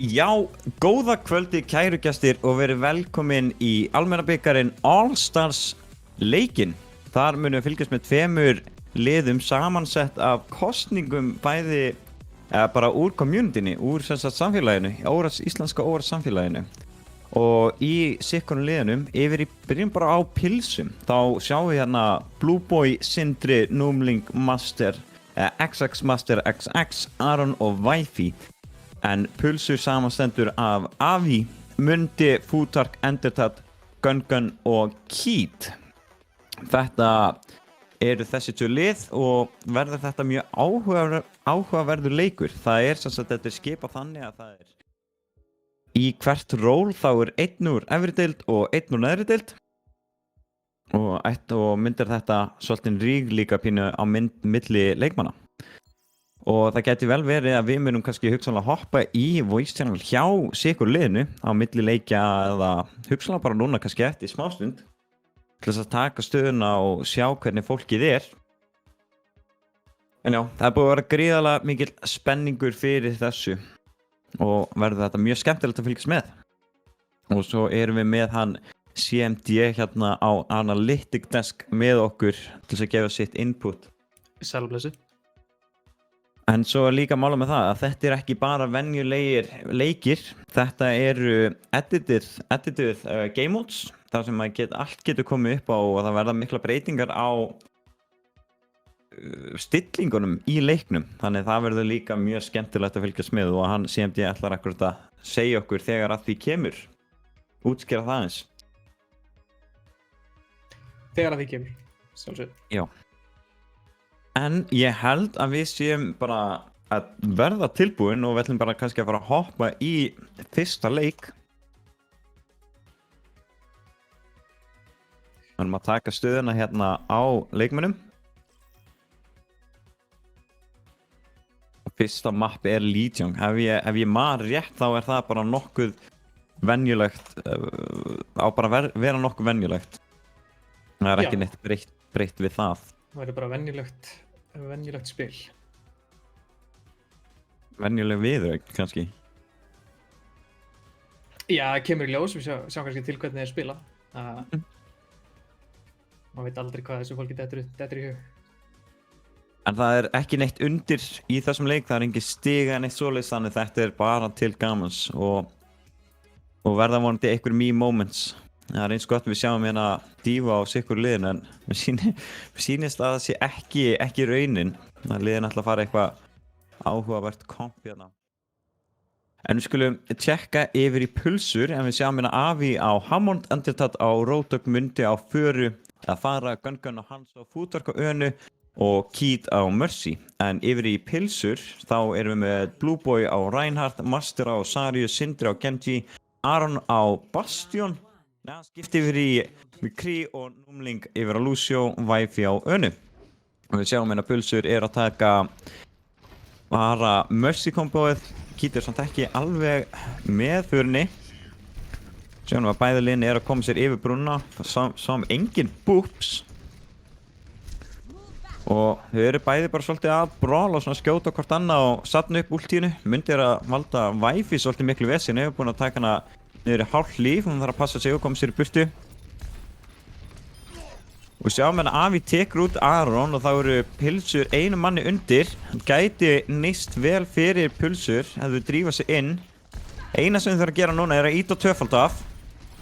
Já, góða kvöldi kæru gestir og verið velkomin í almennabikarinn All Stars leikinn. Þar munum við fylgjast með tveimur liðum samansett af kosningum bæði bara úr communityni, úr samfélaginu, íslenska samfélaginu. Og í sikkunum liðunum byrjum bara á pilsum. Þá sjáum við hérna Blue Boy, Sindri, Númling, Master, XX Master, XX, Aron og Wifi. En pulsur samanstendur af Avi, Mundi, Futark, Endertat, Gun og Keat. Þetta eru þessi tvö lið og verður þetta mjög áhugaverður leikur. Það sem sagt þetta skipað þannig að það í hvert ról þá einn úr efri deild og einn úr neðri deild. Og myndir þetta svolítið ríg líka pínu á milli leikmanna. Og það gæti vel verið að við munum kannski hugsanlega hoppa í voice channel hjá sikur liðinu á milli leikja eða hugsanlega bara núna kannski eftir smástund til þess að taka stöðuna og sjá hvernig fólkið En já, það búið að vera gríðarlega mikil spenningur fyrir þessu og verður þetta mjög skemmtilegt að fylgjast með. Og svo erum við með hann CMD hérna á Analytic Desk með okkur til þess að gefa sitt input. Sælblessu. En svo líka mála með það að þetta ekki bara venjulegir leikir, þetta eru edited game modes, þar sem allt getur komið upp á og það verða mikla breytingar á stillingunum í leiknum. Þannig það verður líka mjög skemmtilegt að fylgjast með og hann CMD ætlar akkurat að segja okkur þegar að því kemur. Útskýra það eins. Þegar að því kemur, sjálfsög. Já. En ég held að við séum bara að verða tilbúin og við ætlum bara kannski að fara að hoppa í fyrsta leik. Við erum að taka stöðuna hérna á leikmönnum. Fyrsta mapp Legion. Ef ég man rétt þá það bara nokkuð venjulegt, bara vera nokkuð venjulegt. Það ekki neitt breytt við það. Það verður bara venjulegt spil. Venjuleg viðraug, kannski? Já, það kemur í ljós, við sjáum kannski til hvernig þeir spila. Maður veit aldrei hvað þessu fólki dettur í hug. En það ekki neitt undir í þessum leik, það engin stiga neitt svoleiðis, þannig þetta bara til gamans og verða vonandi einhver me moments. Það eins gott við sjáum hérna dífa á sikkur liðin en mér sýnist að það sé ekki raunin. Það liðin ætla að fara eitthvað áhugavert komp hérna. En við skulum tjekka yfir í pulsur en við sjáum hérna Avi á Hammond, Endertat á Rótök, Mundi á Föru, að fara Gun á Hans á Futark á Önu og Keat á Mercy. En yfir í pilsur þá erum við með Blue Boy á Reinhardt, Master á Sarius, Sindri á Genji, Aron á Bastion. Skipti yfir í Mikri og Númling yfir á Lucio, Wifi á Önu. Og við sjáum hérna pulsur að taka bara Mercy komboið. Keat samt ekki alveg með Förunni. Sjáum að bæði liðin að koma sér yfir brúna. Sáum engin boops. Og þau eru bæði bara svolítið að brála og svona skjóta hvort annað og satna upp ultíinu. Mundi að valda Wifi svolítið miklu vesinn. Hefur búin að taka hana niður í hálf líf, hún þarf að passa sig og koma sér í burtu. Og sjáum hérna Avi tekur út Aron og þá eru pilsur einu manni undir. Hann gæti nýst vel fyrir pulsur ef þau drífa sig inn. Eina sem þau þarf að gera núna að íta tvöfald af.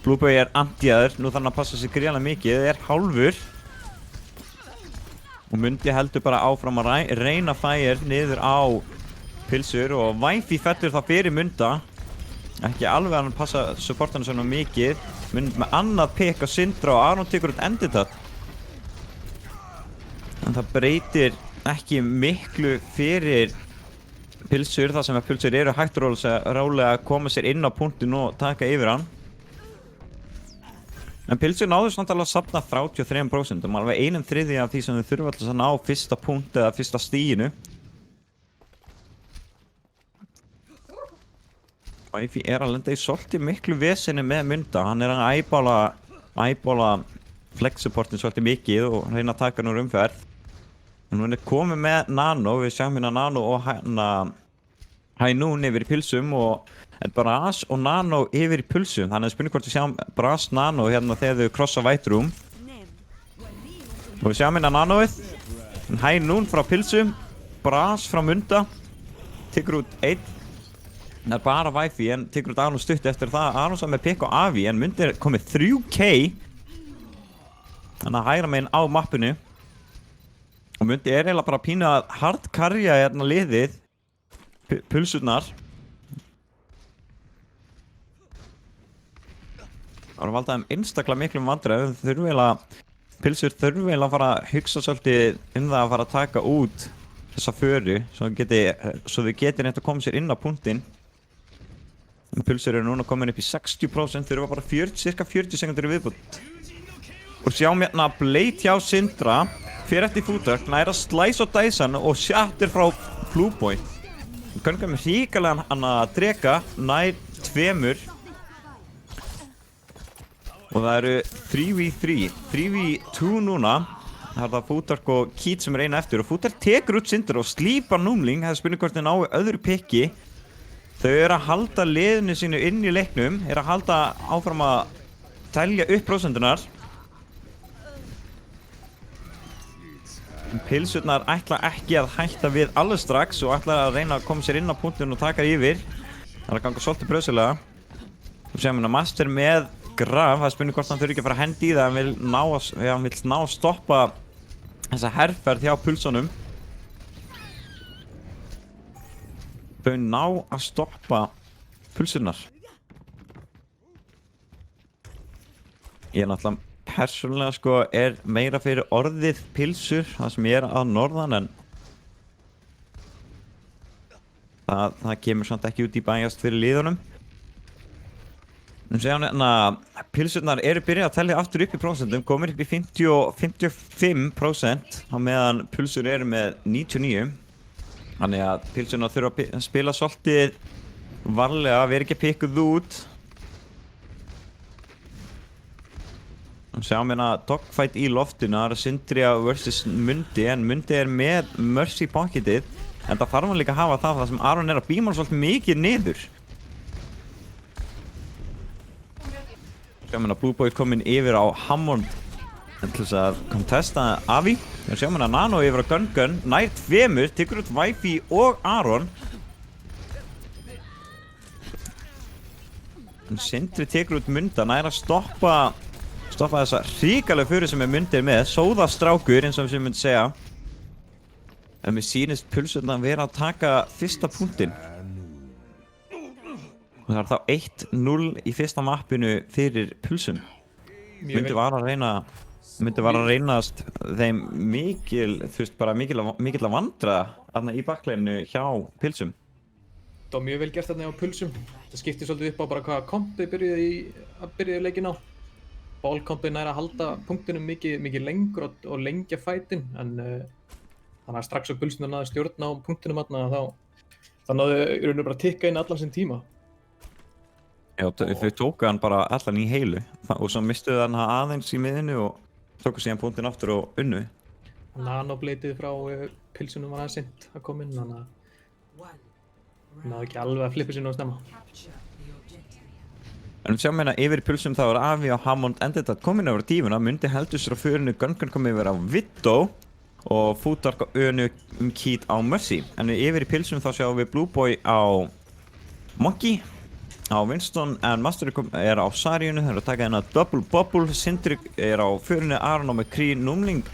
Blue Boy anti-aður, nú þarf hann að passa sig gríðarlega mikið, hálfur. Og Mundi heldur bara áfram að reyna fire niður á pilsur og Wifi fellur það fyrir Munda. Ekki alveg að hann passa supportana svona mikið. Mund með annað pick á Sindra og Aron tekur út Endertat. En það breytir ekki miklu fyrir pilsur þar sem að pilsur eru hægt rólega að koma sér inn á punktinn og taka yfir hann. En pilsur náðu samt alveg að safna 33% og alveg 1/3 af því sem þau þurfa alltaf að ná fyrsta punkt eða fyrsta stiginu. Wifi að lenda í svolítið miklu vesenni með Munda. Hann að æbála flex-supportin svolítið mikið og reyna að taka hann úr umferð. En hún komið með Nano, við sjáum hérna Nano og Hænún yfir í pilsum og en Brass og Nano yfir í pulsu, þannig að spurning hvort við sjáum Brass Nano hérna þegar þau krossa White Room og við sjáum hérna Nanoið High Noon frá pulsu, Brass frá Munda tekur út 1 það er bara Wi-Fi en tekur út Aron stutt eftir það Aron sá með pick og Avi en Munda er komið 3k þannig að hægra meginn á mappinu og Mundi er eiginlega bara pínu að hardcarja hérna liðið pulsurnar það var að valda þeim einstaklega miklum vandræðum pilsur þurfu eiginlega að fara að hugsa svolítið það að fara að taka út þessa föru svo þau geti neitt að koma sér inn á punktinn pilsur eru núna komin upp í 60% þurfa bara cirka 40 sekundur í viðbútt og sjáum hérna Blade hjá Syndra fyrir eftir fútök næra slice og dæsan og shattir frá Blueboy Gungun með ríkalega hann að drega nær 2 og það eru 3v2 núna það er það Fútark og Keat sem er eina eftir og Fútark tekur út Syndra og slípar Númling það er spurning hvort þau nái öðru pikki þau eru að halda liðinu sínu inn í leiknum eru að halda áfram að telja upp prósentunar Pilsurnar ætla ekki að hætta við alveg strax og ætla að reyna að koma sér inn á punktinu og taka yfir. Það er að ganga svolítið bröðsilega. Þú séum hérna Master með Graf, það er spurning hvort hann þurfi ekki að fara að hendi í það, hann vill ná að stoppa þessa herferð hjá pulsunum. Þau ná að stoppa pulsurnar. Ég er náttúrulega persónulega sko er meira fyrir orðið pilsur það sem ég er að norðan en það kemur samt ekki út í bæjast fyrir liðunum en séðan hérna pilsurnar eru byrjað að tellja aftur upp í prósentum komir upp í 55% á meðan pulsur eru með 99 þannig að pilsurnar þurfa að spila svolítið varlega, vera ekki pikkuð út Sjáum hérna dogfight í loftinu, það er Syndra vs Mundi en Mundi er með Mercy pocketið en það þarf hann líka að hafa það sem Aron er að beama svolítið mikið niður Sjáum hérna Blueboy kominn yfir á Hammond til þess að contesta Avi Sjáum hérna Nano yfir á Gun nær 2, tekur út Wi-Fi og Aron Syndri tekur út Munda, nær að stoppa þessa ríkalega fyrir sem Mundi með sóðastrákur eins og sem myndi segja en mér sýnist pulsurna að vera að taka fyrsta punktinn og það er þá 1-0 í fyrsta mappinu fyrir pulsum Mundi var að reynast þeim mikil að vandra þarna í bakleinu hjá pulsum Það var mjög vel gert þarna á pulsum það skipti svolítið upp á bara hvað kompi byrjuði leikin á Ballkompin er að halda punktinum mikið lengur og lengja fætin en þannig að strax á pulsinu náði stjórn á punktinum þá náðu í raun og bara tikka inn allan sinn tíma. Já, þau tóku hann bara allan í heilu og svo mistuðu hann aðeins í miðinu og tóku síðan punktin aftur og unnu. Nanobleitið frá pilsunum var aðeins sent að koma inn þannig að náðu ekki alveg að flippa sér nú að snemma. En við sjáum hérna yfir í pulsum þá er Avi og Hammond endað komin yfir á dífuna, Mundi heldur sér á förinu, Gun kom yfir á Widow og Fútark á önu Keat á Mercy. En yfir í pulsum þá sjáum við Blueboy á Monkey, á Winston en Master er á Saríunu, þeir eru að taka hérna Double Bubble, Syndri er á förinu, Aron á McCree, Númling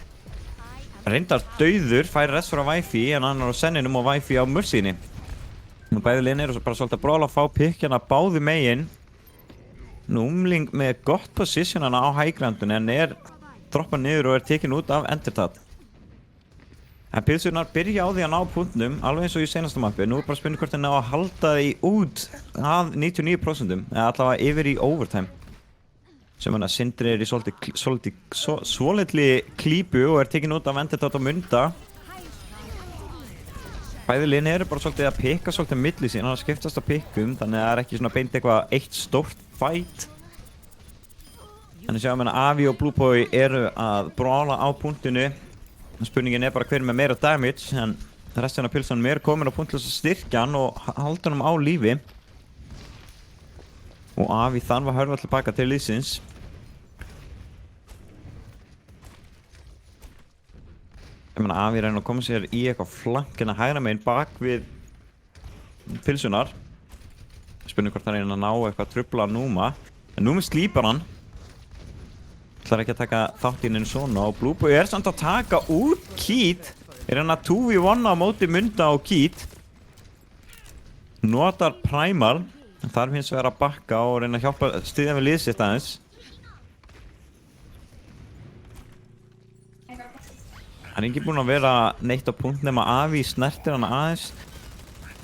reyndar dauður, fær rest frá Wi-Fi en hann er á senninum og Wi-Fi á Mercyni. Bæði liðin eru bara svolítið að brála að fá pikkjana báði megin. Númling með gott positionana á hægrandun en er droppað niður og er tekin út af Endertad. En pilsurnar byrja á því að ná punktnum alveg eins og í seinasta mappi. Nú er bara spurning hvort þeir ná að halda því út að 99% eða allavega yfir í overtime. Sem hann að Syndri er í svolítið klípu og er tekin út af Endertad og Munda. Bæði liðin eru bara svolítið að pikka svolítið milli sín, hann skiptast á pikkum þannig að það er ekki svona beint eitthvað eitt stórt fight. Þannig sjáum við að Avi og Blueboy eru að brála á punktinu. Spurningin er bara hver með meira damage en restina af pilsunum er komin á punkt til þess að styrkja hann og halda hann á lífi. Og Avi þarf að hörfa tilbaka til liðsins. Ég meina Avi reynir að koma sér í eitthvað flankina hægra megin bak við pilsunar. Spurning hvort hann reynir að ná eitthvað trufla Núma. En Númi slípar hann. ætlar ekki að taka þátt í neinu svona og Blue Boy samt að taka út Keith. Hann að 2v1 á móti Munda og Keith. Notar Primal. Þarf hins vegar að bakka og reyna að hjálpa styðja við liðsitt aðeins. Hann er ekki búinn að vera neitt á punkt nema Avi snertir hann aðeins.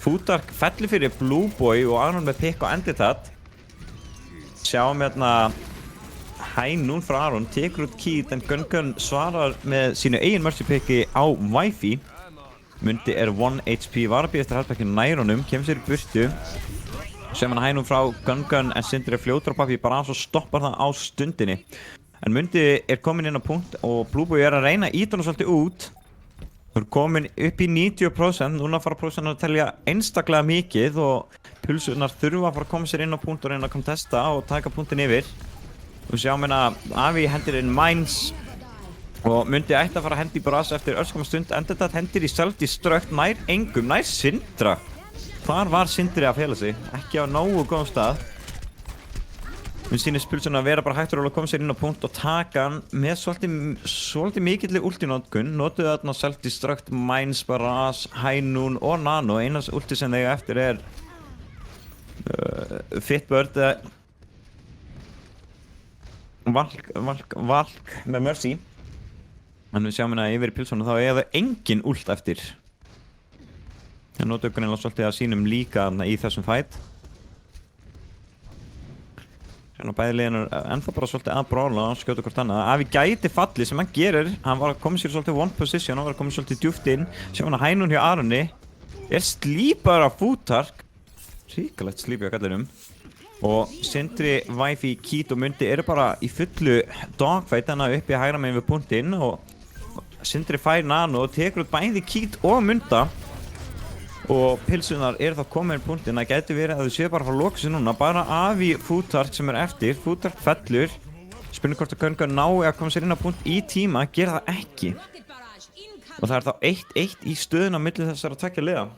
Fútark fellir fyrir Blue Boy og Aron með pick og enditat. Sjáum hérna Hænún frá Aron, tekur út Keith en Gun svarar með sínu eigin mercy picki á Wi-Fi. Mundi er 1 HP, var að býða eftir haldbækinu nær honum, kemur sér í burtu. Sem hann Hænún frá Gun en Sindri er fljótur á Buffy bara svo stoppar það á stundinni. En Mundi er komin inn á punkt og Blue Boy er að reyna að ýta hann svolítið út. Þú er komin upp í 90%, núna fara prósentar að telja einstaklega mikið og pulsunar þurfa að fara að koma sér inn á punkt og reyna að kontesta og taka punktin yfir. Þú sjáum hérna Avi hendir inn Mines og Mundi ætti að fara að hendi í Brass eftir örskama stund. Enditat hendir í self-destruct nær engum, nær Sindra. Hvar var Sindri að fela sig? Ekki á nógu góðum stað. Mér sýnist pulsuna að vera bara hægt að koma sér inn á punkt og taka hann með svolítið mikilli ulti-notkun. Notuðu þarna self-destruct, Mines, Brass, Hænún og Nano. Einast ulti sem þeir eftir er Fitbird Valk með Mercy. En við sjáum hérna yfir í pilsuna þá er það engin ult eftir. Það notuðu greinlega svolítið að sínum líka í þessum fight. Hérna bæði liðin ennþá bara svolítið að brála og skjóta hvort annað. Avi gæti falli sem hann gerir. Hann var að koma sér svolítið one position, hann var að koma svolítið djúpt inn. Sjáum hann að Hænún hjá Aroni. Er slípar af Fútark. Ríkalegt slípi á kallinum. Og Sindri, Wi-Fi, Keith og Mundi eru bara í fullu dogfight hérna uppi hægra megin við punktinn og Sindri fær Nano og tekur út bæði Keith og Munda. Og pilsunar eru þá komin í punktinn að gæti verið að þau séu bara að fara að loka sig núna. Bara Avi Fútark sem er eftir. Fútark fellur. Spurning hvort að Gun nái að koma sér inn á punkt í tíma. Gera það ekki. Og það er þá 1-1 í stöðuna milli þessara tveggja liða.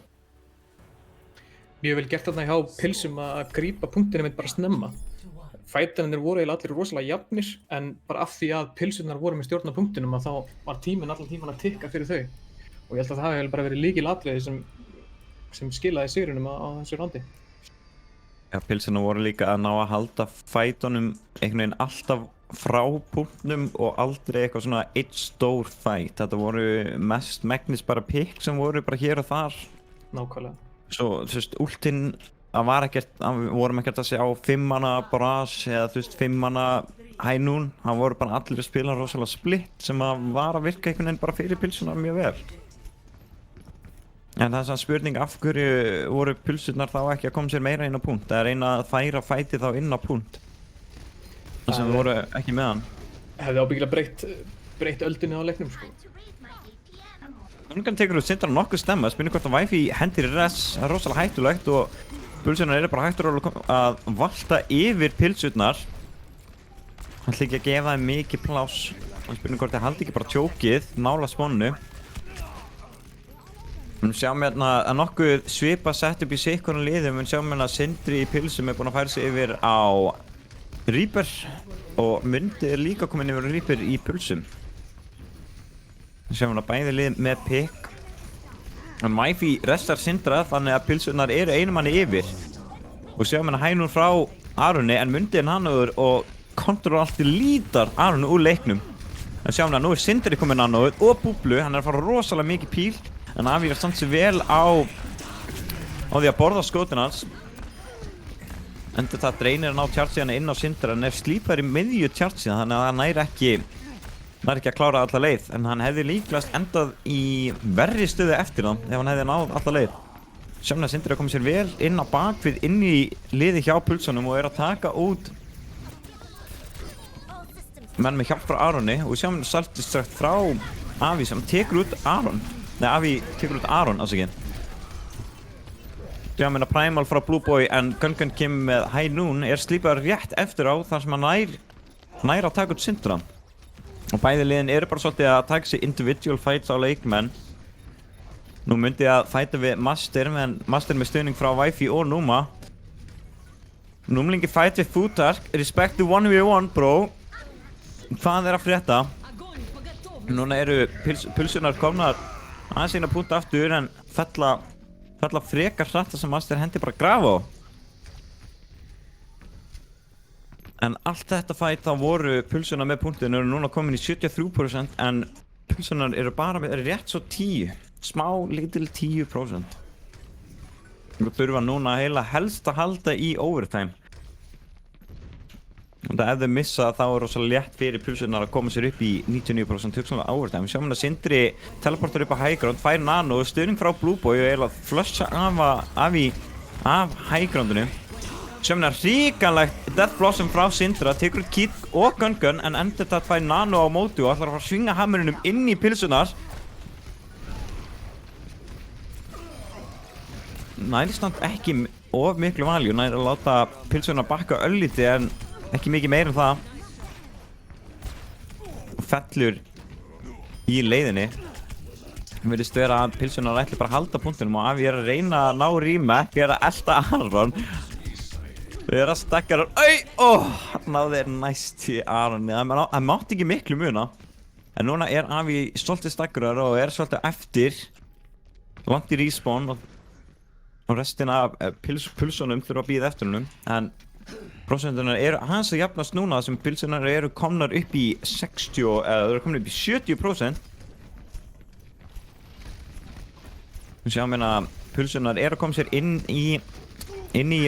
Mjög vel gert þarna hjá pilsum að grípa punktinu mitt bara snemma. Fætanir voru eiginlega allir rosalega jafnir en bara af því að pilsunar voru með stjórn á punktinum að þá var tíminn allan tíman að tikka fyrir þau. Og ég held að það hefði bara verið lykilatriði sem skilaði sigrinum á þessu randi. Já, pilsuna voru líka að ná að halda fætunum einhvern veginn alltaf frá punktnum og aldrei eitthvað svona eitt stór fæt. Þetta voru mest megnis bara pick sem voru bara hér og þar. Nákvæmlega. Svo, þú veist, últinn, við vorum ekkert að sjá 5-manna Brass eða þú veist 5-manna Hænún. Það voru bara allir að spila rosalega split sem var að virka einhvern veginn bara fyrir pilsunar mjög vel. En það er svona spurning af hverju voru pilsurnar þá ekki að koma sér meira inn á punkt. Það er reyna að færa fætið þá inn á punkt. Það sem voru ekki með hann. Hefði ábyggilega breytt öldinni á leiknum sko. Núna tekur þú Sindra nokkuð stemma, spurning hvort að Wi-Fi hendir res, það er rosalega hættulegt og pilsurnar eru bara hættur að valta yfir pilsurnar. Hann ætla ekki að gefa þeim mikið pláss. Spurning hvort það haldi ekki bara tjókið, nála spónnu. Við sjáum hérna að nokkuð svipa sett upp í sikkurinn liðum, við sjáum hérna að Sindri í pilsum er búinn að færa sig yfir á Reaper og Mundi er líka komin yfir Reaper í pilsum. Við sjáum hérna bæði lið með pick. En Wi-Fi restar Sindra þannig að pilsunar eru einu manni yfir. Og sjáum hérna Hænún frá Aroni en Mundi er Nanoður og kontroll alltaf lítar Aroni úr leiknum. En sjáum hérna nú er Sindri komin Nanoður og Búblu, hann er að fara rosalega mikið píl. En Avi var samt sér vel á því að borða skotinn hans. Endur það reynir að ná tjartsíðana inn á Sindra en er slípar í miðju tjartsíðan þannig að það næri ekki að klára alla leið. En hann hefði líklegast endað í verri stöðu eftir það ef hann hefði náð alla leið. Sjáum að Sindri að koma sér vel inn á bakvið inn í liði hjá pulsunum og er að taka út menn með hjálp frá Aroni og sjáum við self-destruct frá Avi sem tekur út Aron. Nei, Avi tekur út Aron, afsakið. Sjáum Primal frá Blue Boy en Gun kemur með High Noon slípaður rétt eftir á þar sem hann nær að taka út Syndra. Og bæði liðin eru bara svolítið að taka sig individual fights á leikmenn. Nú myndi ég að fæta við Master, en Master með stuðning frá Wifi og Numa. Númlingi fight við Futark, respect the 1v1 bro. Hvað að frétta? Núna eru pulsunar komnar aðeins eina punkt aftur en fella frekar hratt sem Master hendi bara grafa á. En allt þetta fight þá voru pulsunar með punktinu eru núna komin í 73% en pulsunar eru bara með rétt svo 10. Smá lítil 10%. Við þurfa núna heila helst að halda í overtime. Og ef þau missa þá er rosalega létt fyrir pulsunar að koma sér upp í 99% hugsanlega overtime. Sjáum að Sindri teleportar upp á high ground, fær nano og stuðning frá Blue Boy og eiginlega flusha af high groundinu. Sjáum að hrikalegt Death Blossom frá Sindra, tekur út Kid og Gun en endur þetta að fær nano á móti og ætlar að fara að svinga hammerinum inn í pulsunar. Nærstand ekki of miklu value, nær að láta pulsunar bakka öllítið en ekki mikið meira en það. Og fellur í leiðinni. Það virðist vera að pulsunar ætli bara að halda punktinum og Avi að reyna að ná rýma, ekki að elta Aron. Við erum að stakka Aron, hann náði næst í Aron, það mátti ekki miklu muna. En núna Avi svolítið stakkurar og svolítið eftir, langt í respawn og restina af pulsunum þurfa að bíða eftir hennum. En prosentunar eru aðeins að jafnast núna þar sem pulsunar eru komnar upp í 60 eða þau eru komnar upp í 70%. Við sjáum að pulsunar eru að koma sér inn í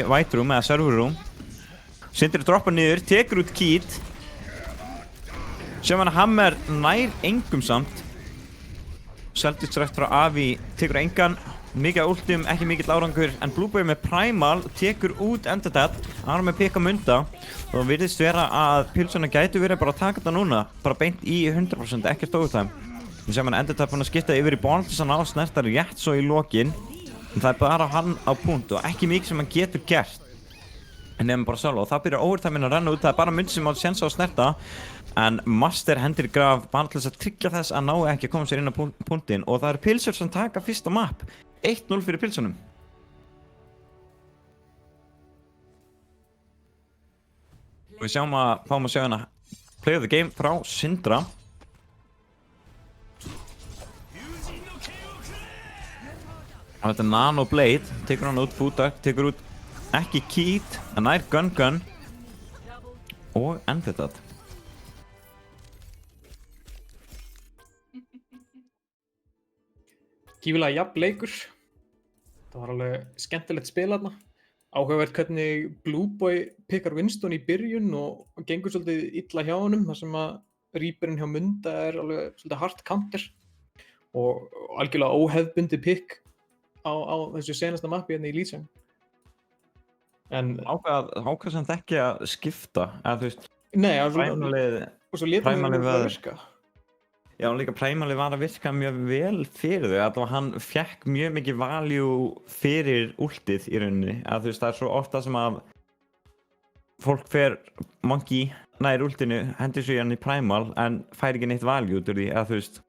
White Room eða Server Room. Sindri droppar niður, tekur út Kid. Sjáum að Hammer nær engum samt. Seldist rætt frá Avi, tekur engan. Mikið últum, ekki mikill árangur, en Blue Boy með Primal tekur út Enderdead. Aron með pikka munda og virðist vera að pulsunar gætu verið bara að taka þetta núna. Bara beint í 100%, ekkert overtime. Við sjáum að Enderdead búinn að skipta yfir í Bond til að ná snertar rétt svo í lokin. En það bara hann á punkt og ekki mikið sem hann getur gert. En nefnum bara solo og það byrjar overtimeinn að renna út, það er bara mynd sem á séns á að snerta. En Master hendir graf bara til þess að tryggja þess að ná ekki að koma sér inn á punktinn og það eru pilsur sem taka fyrsta map. 1-0 fyrir pilsunum. Og við fáum að sjá hana play of the game frá Sindra. Þetta er Nano Blade, tekur hann út Futark, tekur út ekki Kid, en nær Gun og Enderdead. Gífilega jafn leikur. Það var alveg skemmtilegt spil þarna. Áhugavert hvernig Blue Boy pikkar Winston í byrjun og gengur svolítið illa hjá honum þar sem að Reaperinn hjá Munda alveg svolítið hard counter og algjörlega óhefðbundið pikk á þessu senasta mappi hérna í Lýsang. En ákvað samt ekki að skipta, eða þú veist. Nei, og svo lét hann að virka. Já, líka Primalið var að virka mjög vel fyrir þau, að hann fekk mjög mikið value fyrir últið í rauninni. Að þú veist, það er svo ofta sem að fólk fer monkey nær últinu, hendur sig hann í Primal en fær ekki neitt value út úr því, að þú veist.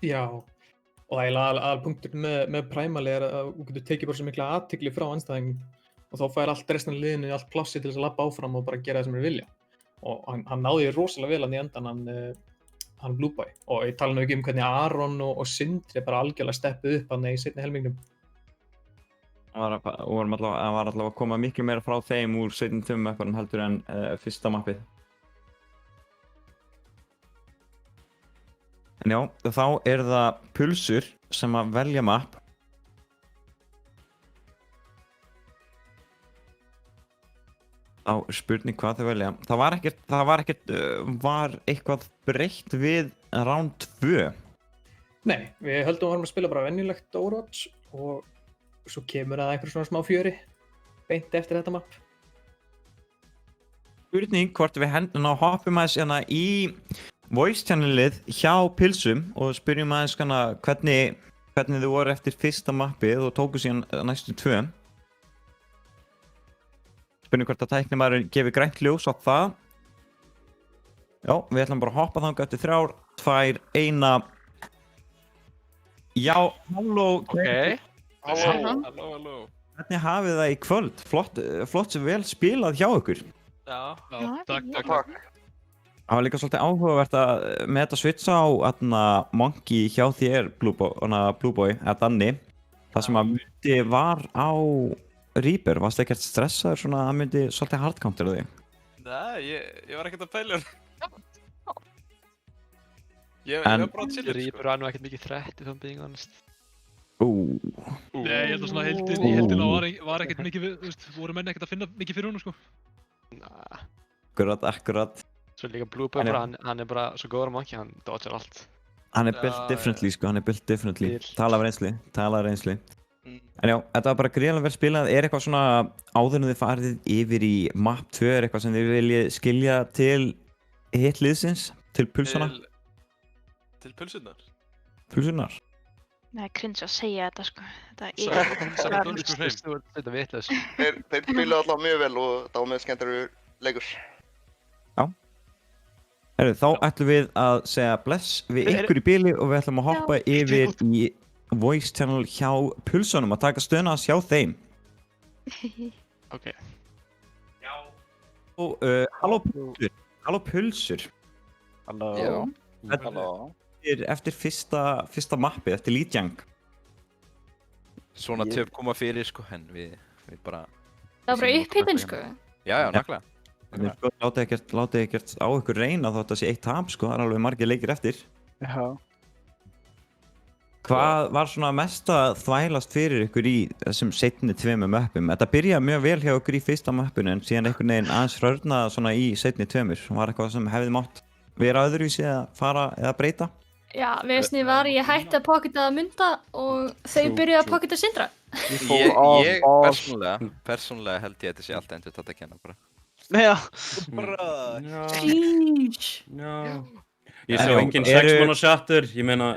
Já, og eiginlega aðalpunkturinn með Primalið að þú getur tekið bara svo mikla athygli frá andstæðingum og þá fær allt restan af liðinu allt plássi til þess að labba áfram og bara gera það sem þeir vilja. Og hann náði rosalega vel hann í endan, hann Blue Boy. Og ég tala nú ekki hvernig Aron og Sindri bara algjörlega steppuð upp hann í seinni helmingnum. Það var allavega að koma miklu meira frá þeim úr seinni tömumökkunum heldur en fyrsta mappið. En já, þá það pulsur sem að velja mapp. Á spurning hvað þau velja. Var eitthvað breytt við round 2? Nei, við höldum að varum að spila bara venjulegt Overwatch og svo kemur það einhver svona smá fjöri beint eftir þetta map. Spurning hvort við hoppum aðeins hérna í voice channelið hjá pilsum og spyrjum aðeins hvernig þau voru eftir fyrsta mappið og tóku síðan næstu 2. Spurning hvort að tæknimaðurinn gefi grænt ljós á það. Já, við ætlum bara að hoppa þangað eftir 3, 2, 1. Já, halló. Ok. Halló. Hvernig hafið það í kvöld? Flott sem vel spilað hjá ykkur. Já, Takk. Það var líka svolítið áhugavert að með þetta switcha á Monkey hjá þér, Blueboy, eða Danni. Það sem að myndi var á Reaper, varstu ekkert stressaður svona að það myndi svolítið hardcounter þig? Nei, ég var ekkert að pæla Ég var bara að chilla Reaper var nú ekkert mikið þrætt if I'm being honest. Nei, ég held að svona í heildina var ekkert mikið, þú veist, voru menn ekkert að finna mikið fyrir honum, sko. Nah. Akkurat. Svo líka Blueboy bara, hann er bara svo góður á Monkey, hann dodger allt. Hann er built differently, sko, Tala af reynsli. En já, þetta var bara gríðarlega vel spilað. Er eitthvað svona áður en þið farið yfir í map 2, er eitthvað sem þið viljið skilja til hitt liðsins? Til pulsuna? Til pulsunar? Pulsunar? Nei, cringe að segja þetta, sko. Þetta Þetta er vitlaus. Þeir spiluðu alltaf mjög vel og það var með skemmtilegur leikur. Herru, þá ætlum við að segja bless við ykkur í bili og við ætlum að hoppa yfir í voice channel hjá pulsunum að taka stöðuna að sjá þeim. Ok. Og halló pulsur. Halló. Eftir fyrsta mappi, eftir Lijiang. Svona töp koma fyrir sko, en við bara... Það var bara upphitun, sko. Já, nákvæmlega. Látið ekkert á ykkur reyna þótt að sé 1 tap sko, það er alveg margir leikir eftir. Já. Hvað var svona mest að þvælast fyrir ykkur í þessum seinni 2 möppum? Þetta byrjaði mjög vel hjá ykkur í fyrsta möppinu en síðan einhvern veginn aðeins hrörnaði svona í seinni 2. Var eitthvað sem hefði mátt vera öðruvísi að fara eða breyta? Já, vesni var ég hætti að pocketa Munda og þau byrjuði að pocketa Sindra. Ég persónulega held ég að þetta sé allt endur þetta að kenna bara. Já. Ég sá engin 6 manna chattur, ég meina...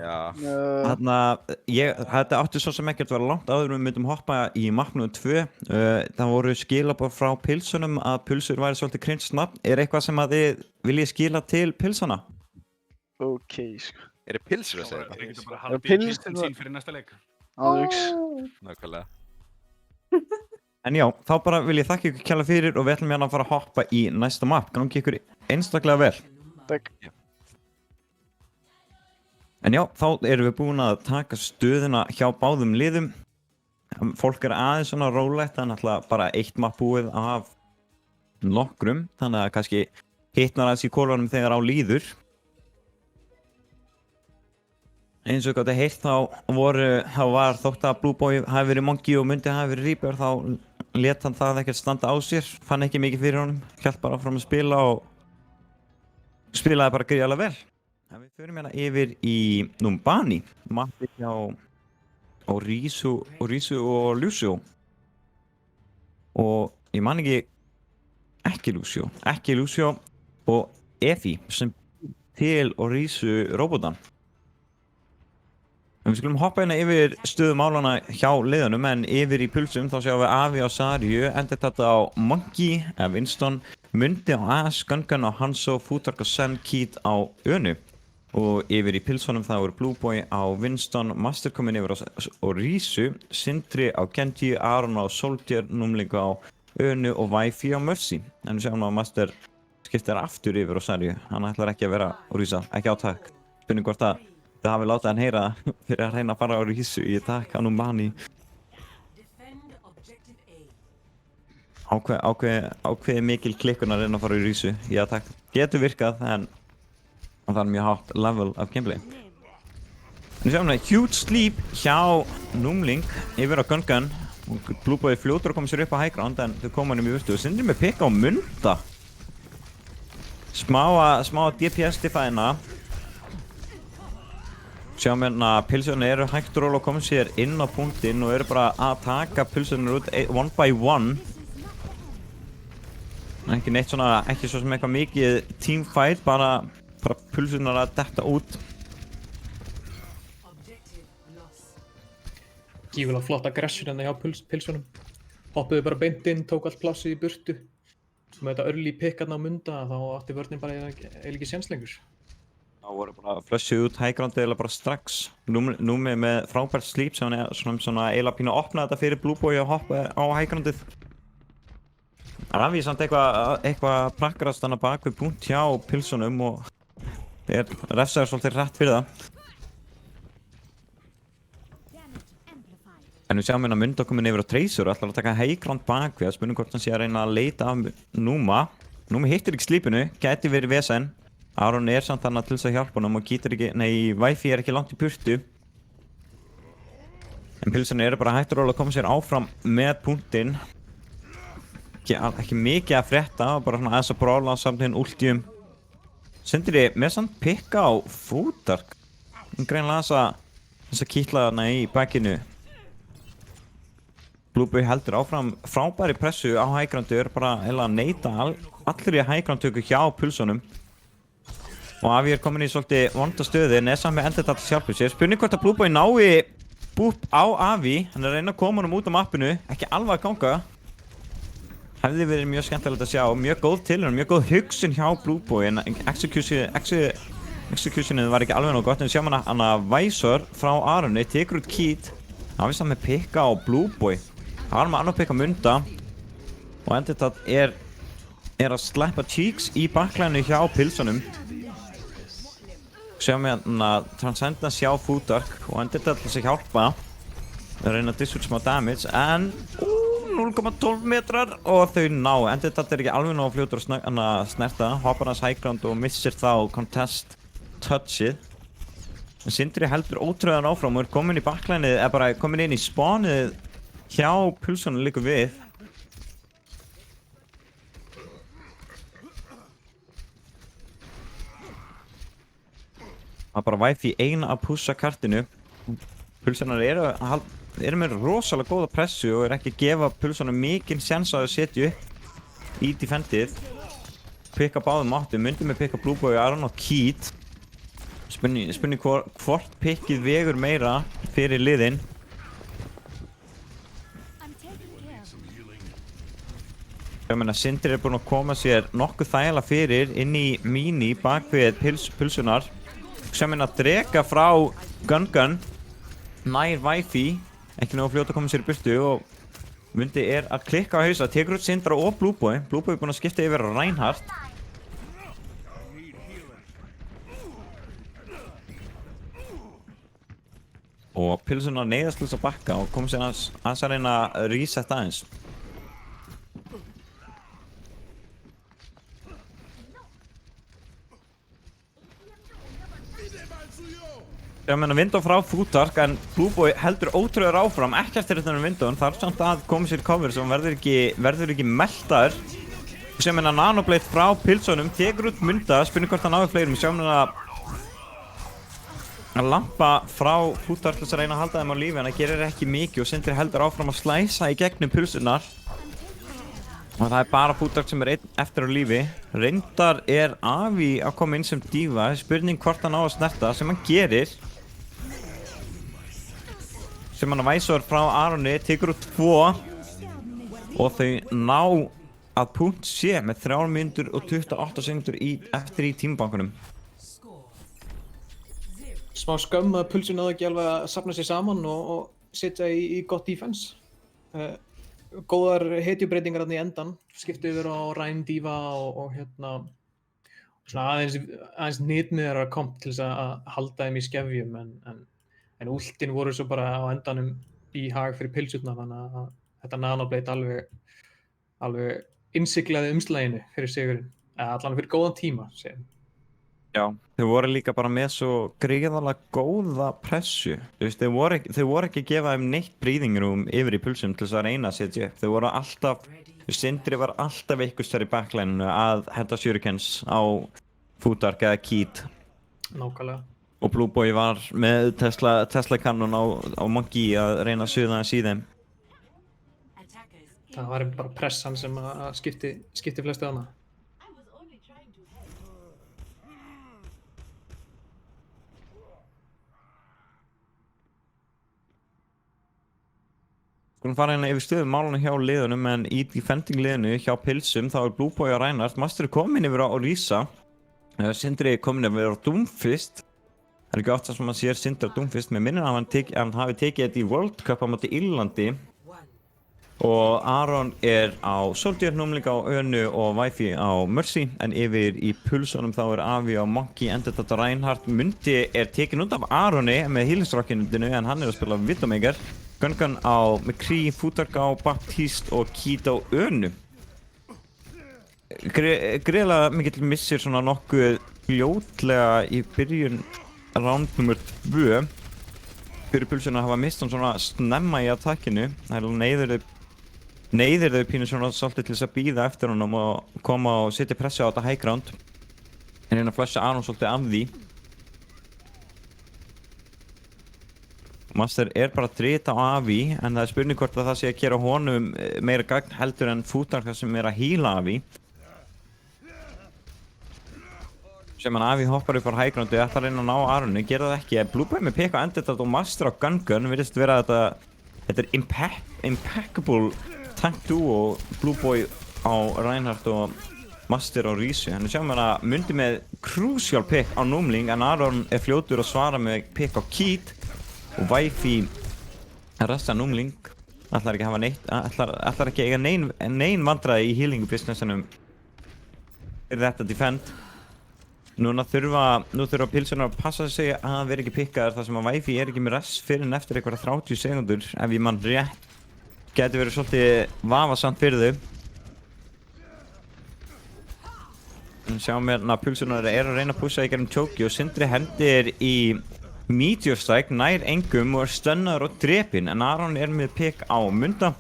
Þetta átti svo sem ekkert vera langt áður við myndum hoppa í mapnum 2. Það voru skilabóð frá pilsunum að pulsur væri svolítið cringe nafn. Er eitthvað sem að þið viljið skila til pilsuna? Ok, sko. Er það pilsur að segja það? Það getur bara haldið í pistin sín fyrir næsta leik. Nákvæmlega. En já, þá bara vil ég þakka ykkur kærlega fyrir og við ætlum hérna að fara að hoppa í næsta map. Gangi ykkur einstaklega vel. Takk. En já, þá erum við búin að taka stöðuna hjá báðum liðum. Fólk er aðeins svona rólegt, það er náttúrulega bara 1 map búið af nokkrum. Þannig að kannski hitnar aðeins í kólunum þegar á líður. Eins og gott að heilt þá var þótt að Blueboy hafi verið Monkey og Mundi hafi verið Reaper, þá let hann það ekkert standa á sér. Fann ekki mikið fyrir honum, hélt bara fram að spila og spilaði bara gríðarlega vel. En við förum hérna yfir í Numbani, mappi hjá Orisu og Lucio. Og ég man ekki Lucio og Efi sem til Orisu robotan. En við skulum hoppa hérna yfir stöðumálana hjá liðunum en yfir í pulsum þá sjáum við Avi á Sarju, Endertata á Monkey, Winston, Mundi á Ash, Gungun á Hanzo, Futark á Sen, Keat á Önu. Og yfir í pilsunum það voru Blueboy á Winston, Master komin yfir á Orisu, Sindri á Genji, Aron á Soldier, Númling á Önu og Wifi á Mercy. En við sjáum að Master skiptir aftur yfir á Sarju, hann ætlar ekki að vera Orisa, ekki á takk. Spurning hvort að það hafi látið hann heyra fyrir að reyna að fara á Orisu í takk á Numbani. Ákveði mikil klikkun að reyna að fara á Orisu í að takk. Getur virkað en það er mjög hátt level af gameplay. Við sjáum það huge sleep hjá Númling yfir á Gungun. Blueboy fljótur að koma sér upp á high ground en þau koma hann í burtu og Sindri með pick á Munda. Smá DPS-diffæðina. Sjáum hérna pilsuna eru hægt ról að koma sér inn á punktinn og eru bara að taka pilsunar út one by one. Ekki neitt svona, ekki svo sem eitthvað mikið teamfight, bara pulsunar að detta út. Gífulega flott aggression hérna hjá pilsunum. hoppuðu bara beint inn, tók allt plássið í burtu. Með þetta early pick á munda, þá átti vörnin bara eiginlega ekki séns lengur. Það voru bara flössuð út hægrandi eða bara strax. Númi með frábært slíp sem hann svona eiginlega pínu að opna þetta fyrir Blueboy að hoppa á hægrandið. Ravi samt eitthvað prakkarast hann að bak við punkt hjá pilsunum og refsaður svolítið rætt fyrir það. En við sjáum hérna Munda komin yfir á Tracer og ætlar að taka hægrand bak við. Spurning hvort hann sé að reyna að leita af Núma. Númi hittir ekki slípinu, gæti verið vesen. Aron samt þarna til þess að hjálpa honum og getur ekki, Wifi ekki langt í burtu. En pilsunni bara hættur að koma sér áfram með punktinn. Ekki mikið að frétta, bara svona aðeins að brála samt hinn ultium. Sindri með samt pikka á Fútark. Greinlega þess að kýtla þarna í backinu. Blueboy heldur áfram frábæri pressu á hægrandu, bara að neita allir í hægrandtöku hjá pulsunum. Og Avi komin í svolítið vonda stöðu, samt með endur þetta sjálfur sér. Spurning hvort að Blueboy nái búp á Avi, hann að reyna að koma honum út á mappinu, ekki alveg að ganga. Hefði verið mjög skemmtilegt að sjá, mjög góð tilraun, mjög góð hugsun hjá Blueboy, en executionið var ekki alveg nóg gott. En við sjáum hann að Visor frá Aroni tekur út Keat, Avi samt með pikka á Blueboy. Hann með annar pikka Munda og endur þetta að sleppa cheeks í backline hjá pilsunum. Sjáum við hann að Transcendence hjá Fútark og endur þetta til þess að hjálpa. Við reyna að dissuit smá damage en 0,12 metrar og þau ná. Endur þetta ekki alveg nóg fljótur að snerta. Hoppar hans highground og missir þá contest touchið. En Sindri heldur ótrúðan áfram og komin í backlineið, bara komin inn í spawnið hjá pulsunum líka við. Það bara Wifi eina að pussa kartinu. Pulsunar eru með rosalega góða pressu og ekki að gefa pulsunum mikinn sjans að setja upp í defendið. Pikka báðum áttum, myndi með pikka Blueboy, Aron og Keat. Spurning hvort pikkið vegur meira fyrir liðin. Ég meina Sindri búinn að koma sér nokkuð þægilega fyrir inn í mini bak við pulsunar. Sem að drega frá Gun nær Wifi, ekki nógu fljótt að koma sér í burtu og Mundi að klikka á hausa, tekur út Sindra og Blueboy. Blueboy búinn að skipta yfir á Reinhardt. Og pilsunar neyðast til þess að bakka og koma sér aðeins að reyna að resetta aðeins. Ég meina Window frá Fútark en Blueboy heldur ótrúður áfram, ekki eftir þetta Window, þarf samt að koma sér í cover sem verður ekki meltaður. Sem meina Nanoblade frá pilsunum, tekur út Munda, spurning hvort hann náði fleirum, sjáum hérna að lampa frá Fútark til þess að reyna að halda þeim á lífi en það gerir ekki mikið og Sindri heldur áfram að slæsa í gegnum pilsunar. Og það bara Fútark sem einn eftir á lífi. Reyndar Avi að koma inn sem diva, spurning hvort hann á að snerta sem hann gerir. Sem hann að Visor frá Aroni, tekur út 2 og þau ná að punkt sé með 3 mínútur og 28 sekundur eftir í tímabankunum. Smá skömm að pulsun náðu ekki alveg að safna sér saman og setja í gott defense. Góðar hetjubreitingar þarna í endan, skiptu yfir á Rein Diva og svona aðeins nýtmiðar að komp til þess að halda þeim í skefjum en últin voru svo bara á endanum í hag fyrir pilsutna þannig að þetta Nanoblade alveg innsiglaði umslaginu fyrir sigurinn, allan fyrir góðan tíma segjum. Já, þau voru líka bara með svo gríðarlega góða pressu. Þau voru ekki að gefa þeim neitt breathing-room yfir í pulsum til þess að reyna að setja upp. Þau voru alltaf, Sindri var alltaf einhvers þar í backline-inu að henda shurikens á Fútark eða Keat. Nákvæmlega. Og Blueboy var með Tesla Cannon á Monkey að reyna að suða hans í þeim. Það var bara pressan sem að skipti flestu hana. Skulum fara hérna yfir stöðum málunum hjá liðunum, en í defending liðinu hjá Pilsum þá Blueboy og Reinhardt. Master komin yfir á Orisa. Sindri komin yfir á Doomfist. Það ekki oft sem maður sér Sindri á Doomfist. Mér minnir að hann hafi tekið þetta í World Cup á móti Írlandi. Og Aron á Soldier, Númling á Önu og Wifi á Mercy. En yfir í Pulsunum þá Avi á Monkey, Endurthat og Reinhardt. Mundi tekin út af Aroni með healingsrockinu, en hann að spila Widowmaker. Gungun á McCree, Futark á Baptiste og Keat á Önu. Greiðlega mikill missir svona nokkuð fljótlega í byrjun round nummer 2 fyrir Pulsuna að hafa mist hann svona snemma í attackinu. Það neyðir þau pínu svona svolítið til þess að bíða eftir honum og koma og setja pressu á þetta high ground. En hérna flasha Aron svolítið af því. Master bara að drita á Avi, en það spurning hvort að það sé að gera honum meira gagn heldur en Futark sem að heala Avi. Sem hann Avi hoppar upp á high ground og ætlar að reyna að ná Aronu, gera það ekki. Blueboy með pick á Endurthat og Master á Gungun virðist vera þetta impeccable tank duo, Blueboy á Reinhardt og Master á Risu. Þannig sjáum við að Mundi með crucial pick á Númling, en Aron fljótur að svara með pick á Keat. Og Wifi rasta Númling, ætlar ekki að hafa neitt, ætlar ekki að eiga nein vandræði í healing businessinum fyrir þetta defend. Nú þurfa Pilsunar að passa sig að vera ekki pikkaðar þar sem að Wifi ekki með rest fyrir en eftir eitthvað 30 sekundur. Ef ég mann rétt, geti verið svolítið vafasamt fyrir þau. En sjáum við að Pilsunar að reyna að pussa í gegnum choke og Sindri hendir í Meteor Strike, nær engum og stönnaður og drepinn, en Aron með pick á Munda.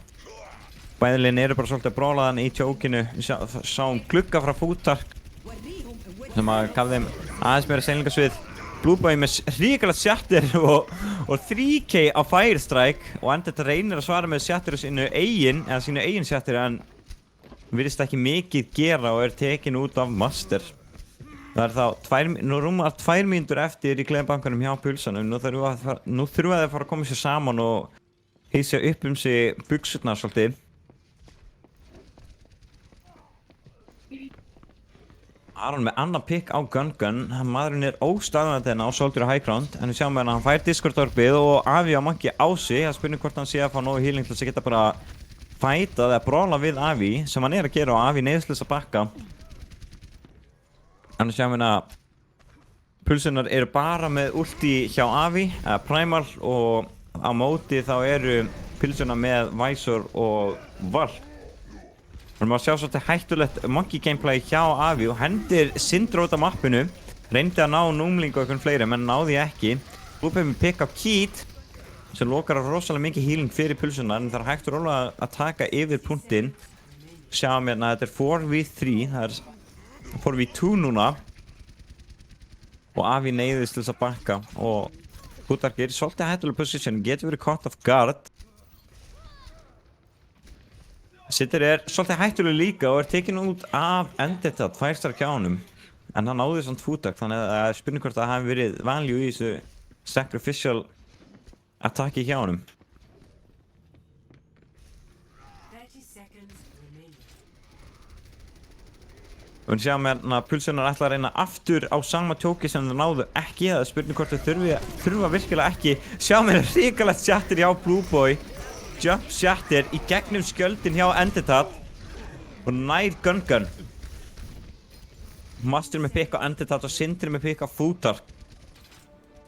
Bæðilegin bara svolítið að bróla þann í chokeinu. Sáum glugga frá Futark sem að gaf þeim aðeins meira seilingasvið. Blueboy með hrikalegt shatter og 3k á Fire Strike og Endurthat reynir að svara með shatter sínu eigin shatter, en virðist ekki mikið gera og tekin út af Master. Það þá rúmar 2 mínútur eftir í gleðbankanum hjá Pulsunum. Nú þurfa þeir að fara að koma sér saman og heysja upp sig buxurnar svolítið. Aron með annan pick á Gungun. Maðurinn óstaðandi á Soldier og High Ground, en við sjáum að hann fær Discord-orpið og Avi á Monkey á sig. Það spurning hvort hann sé að fá nógu healing til þess að geta bara fætað eða bróla við Avi, sem hann að gera, og Avi neyðslis að bakka. Þannig sjáum við að Pulsunar bara með ulti hjá Avi, Primal, og á móti þá Pilsunar með Visor og Valk. Við erum að sjá svolítið hættulegt monkey gameplay hjá Avi og hendir Sindri út af mappinu. Reyndi að ná Númling og einhvern fleiri, menn náði ekki. Blueboy með pick á Keat, sem lokar á rosalega mikið healing fyrir Pulsunar, en það hægt rólega að taka yfir punktinn. Sjáum við að þetta 4v3, það 4v2 núna. Og Avi neyðist til þess að bakka og Futark svolítið hættuleg position, getur verið caught off guard. Sindri svolítið hættuleg líka og tekin út af Endurthat, Firestark hjá honum. En hann náði samt Futark, þannig að það spurning hvort það hafi verið value í þessu sacrificial attacki hjá honum. Og við sjáum að Pulsunar ætla að reyna aftur á sama tjóki sem það náðu ekki. Það spurning hvort þau þurfa virkilega ekki. Sjáum við hrikalegt shatter hjá Blueboy. Jump shatter í gegnum skjöldin hjá Endurthat. Og nær Gungun. Master með pick á Endurthat og Sindri með pick á Futark.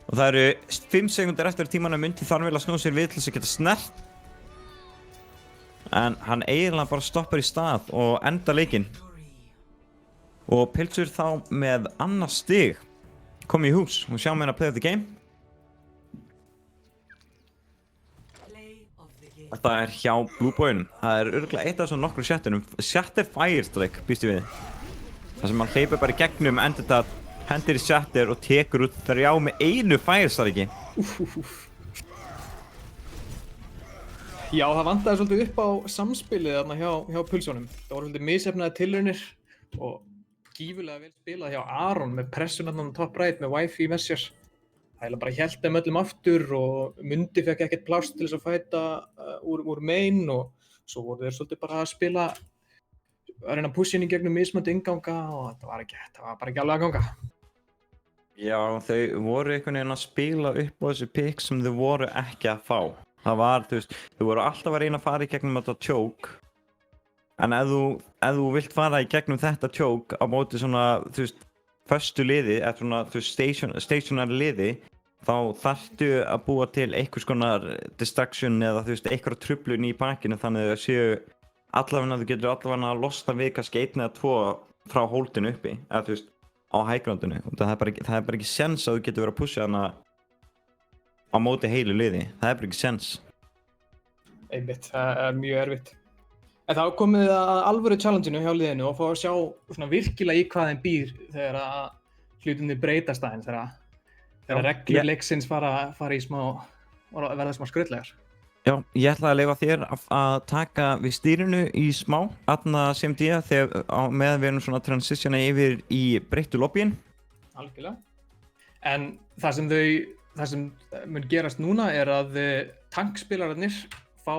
Og það 5 sekundur eftir tímanum Mundi þarf vel að snúa sér við til þess að geta snert. En hann eiginlega bara stoppar í stað og enda leikinn. Og Pilsur þá með annað stig kom í hús og sjáum hérna play of the game. Þetta hjá Blueboyum. Það örugglega eitt af þessum nokkru shatterum. Shatter Fire Strike býst ég við. Það sem hann hleypur bara í gegnum Endurthat, hendir í shatter og tekur út 3 með einu Fire Strike. Já, það vantaði svolítið upp á samspilið þarna hjá Pulsunum. Það voru svolítið misheppnaðar tilraunir og gífurlega vel spilað hjá Aron með pressun á top right með Wifi með sér. ægilega bara hélt þeim öllum aftur og Mundi fekk ekkert pláss til þess að fæta úr main og svo voru þeir svolítið bara að spila að reyna að pusha inn í gegnum mismunandi innganga og það var bara ekki alveg að ganga. Já, þau voru einhvern veginn að spila upp á þessu pick sem þau voru ekki að fá. Það var, þau voru alltaf að reyna að fara í gegnum þetta choke. En ef þú vilt fara í gegnum þetta choke á móti svona, föstu liði, eða svona, stationary liði, þá þarftu að búa til einhvers konar distraction eða, einhverja truflun í bakinu þannig að séu allavega, þú getur allavega að losna við kannski 1 eða 2 frá holdinu uppi, eða, á high-groundinu. Það er bara ekki sens að þú getur verið að pusha hana á móti heilu liði. Það er bara ekki sens. Einmitt, það er mjög erfitt. En þá komið að alvöru challenge-inu hjá liðinu og fá að sjá svona virkilega í hvað þeim býr þegar að hlutinni breytast aðeins, þegar reglur leiksins fara í smá og verða smá skrautlegar. Já, ég ætla að leyfa þér að taka við stýrinu í smá, aðna sem tíða þegar meðan við erum svona transitiona yfir í breyttu lobbyin. Algjörlega. En það sem mun gerast núna er að tankspilararnir fá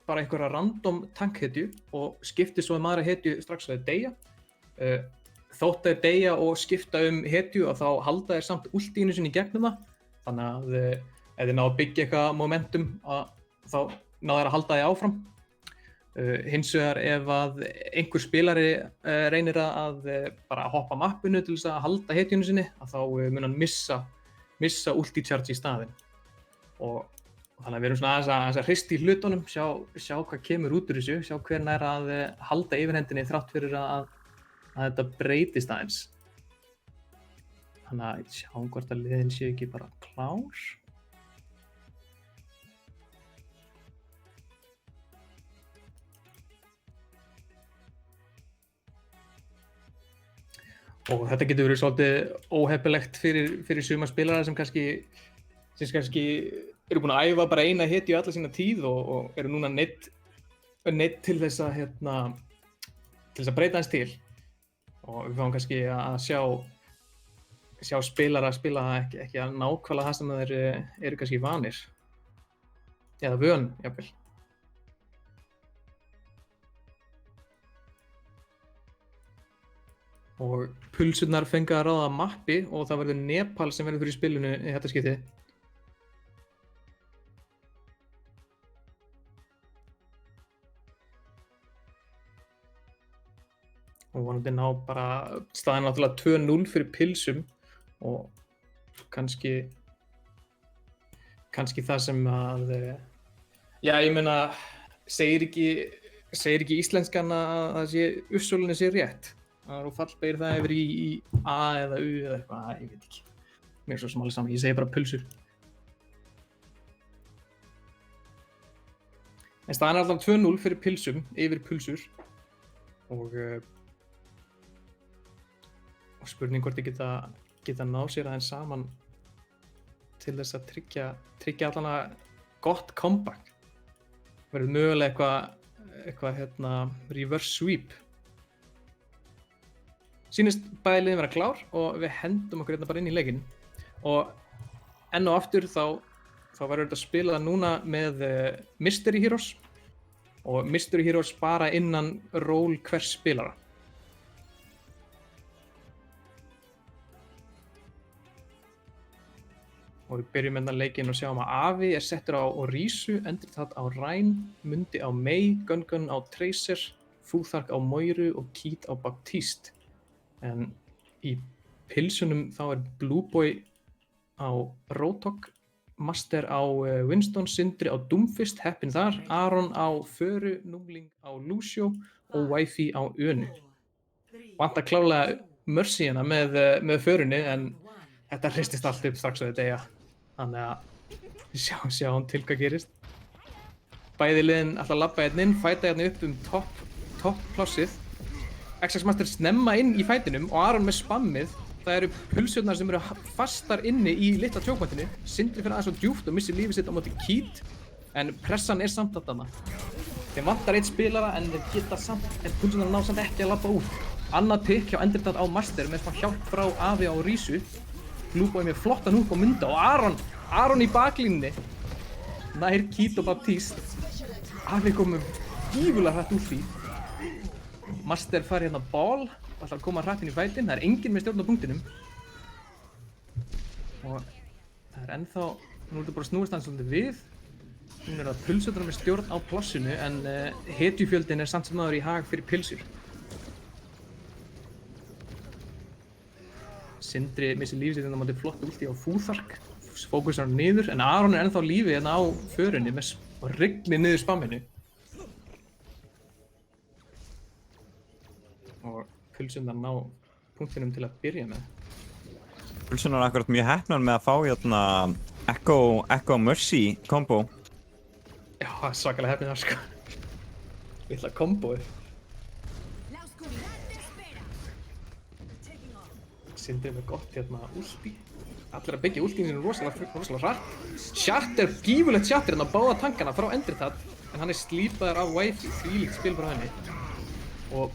bara einhverja random tankhetju og skipti svo aðra hetju strax að þeir deyja. Þótt þeir deyja og skipta hetju og þá halda þeir samt ultíinu sinni í gegnum það. Þannig að ef þeir ná að byggja eitthvað momentum þá ná þeir að halda því áfram. Hins vegar ef að einhver spilari reynir að bara hoppa mappinu til þess að halda hetjunu sinni, þá mun hann missa ulti charge í staðinn. Og þannig að við erum svona aðeins að hrista í hlutunum, sjá hvað kemur út úr þessu, sjá hver nær að halda yfirhendinni þrátt fyrir að þetta breytist aðeins. Þannig að sjáum hvort að liðin séu ekki bara klár. Og þetta getur verið svolítið óheppilegt fyrir suma spilara sem kannski eru búin að æfa bara eina hetju alla sína tíð og eru núna neydd til þess að breyta hans til. Og við fáum kannski að sjá spilara spila ekki að nákvæmlega það sem þeir eru kannski vanir. Eða vön, jafnvel. Og pulsurnar fengu að ráða mappi og það verður Nepal sem verður fyrir spilinu í þetta skiptið. Og vonandi ná bara staðan náttúrulega 2-0 fyrir pilsum og kannski það sem að, já ég meina, segir ekki íslenskan að uppsölunni sé rétt. Og fallbeir það yfir í A eða U eða eitthvað, ég veit ekki. Mér er svo sem alveg saman, ég segi bara pulsur. En staðan er alltaf 2-0 fyrir pilsum, yfir pulsur. Og spurning hvort ég geta náð sér aðeins saman til þess að tryggja allan að gott comeback. Verður mögulega eitthvað reverse sweep. Sýnist bæði liðin vera klár og við hendum okkur hérna bara inn í leikinn. Og enn og aftur þá verður þetta spilað núna með Mystery Heroes og Mystery Heroes bara innan ról hvers spilara. Og við byrjum hérna leikinn og sjáum að Avi er settur á Orisu, Endurtat á Rhine, Mundi á Mei, Gun á Tracer, Futhark á Moiru og Keat á Baptiste. En í pilsunum þá er Blue Boy á Rotok, Master á Winston, Sindri á Doomfist, heppinn þar, Aron á Föru, Númling á Lucio og Wifi á Önu. Vantar klárlega Mercy hérna með Förunni en þetta hristist allt upp strax á þetta eiga. Þannig að sjáum til hvað gerist. Bæði liðin alltaf labba hérna inn, fæta hérna upp topp plássið. XX Master snemma inn í fætinum og Aron með spammið. Það eru pulsurnar sem eru fastar inni í litla tjókvættinu. Sindri fyrir aðeins svo djúpt og missir lífið sitt á móti Keat. En pressan er samt þarna. Þeim vantar eitt spilara en pulsurnar ná samt ekki að labba út. Annað pikk hjá Endurtat á Master með smá hjálp frá Avi á Orisu. Blúbói með flottan húk og mynda og Aron í baklínni nær Keith og Baptiste. Afi komum gífurlega hrætt úr því. Master fari hérna ball, ætlar að koma hrætt inn í fætin, það enginn með stjórn á punktinum. Og það ennþá, nú er þetta bara snúist hann svolítið við. Hún að pulsunar með stjórn á plássinu en hetjufjöldin samt sem aður í hag fyrir pilsur. Sindri missir lífið sitt en það mátti flott últi á Fúþark, fókusar hann niður, en Aron ennþá lífið hérna á förunni og rignir niður spamminu. Og pulsunar ná punktinum til að byrja með. Pulsunar er akkurat mjög heppnar með að fá hérna Echo Mercy kombo. Já, svakalega heppnir það sko. Lilla komboið. Sindri með gott hérna últi. Allir að byggja últinu sinu rosalega hratt. Shatter, gífurlegt shatter hérna á báða tankana frá Endritad, en hann slípaður af Wifi, þvílíkt spil frá henni. Og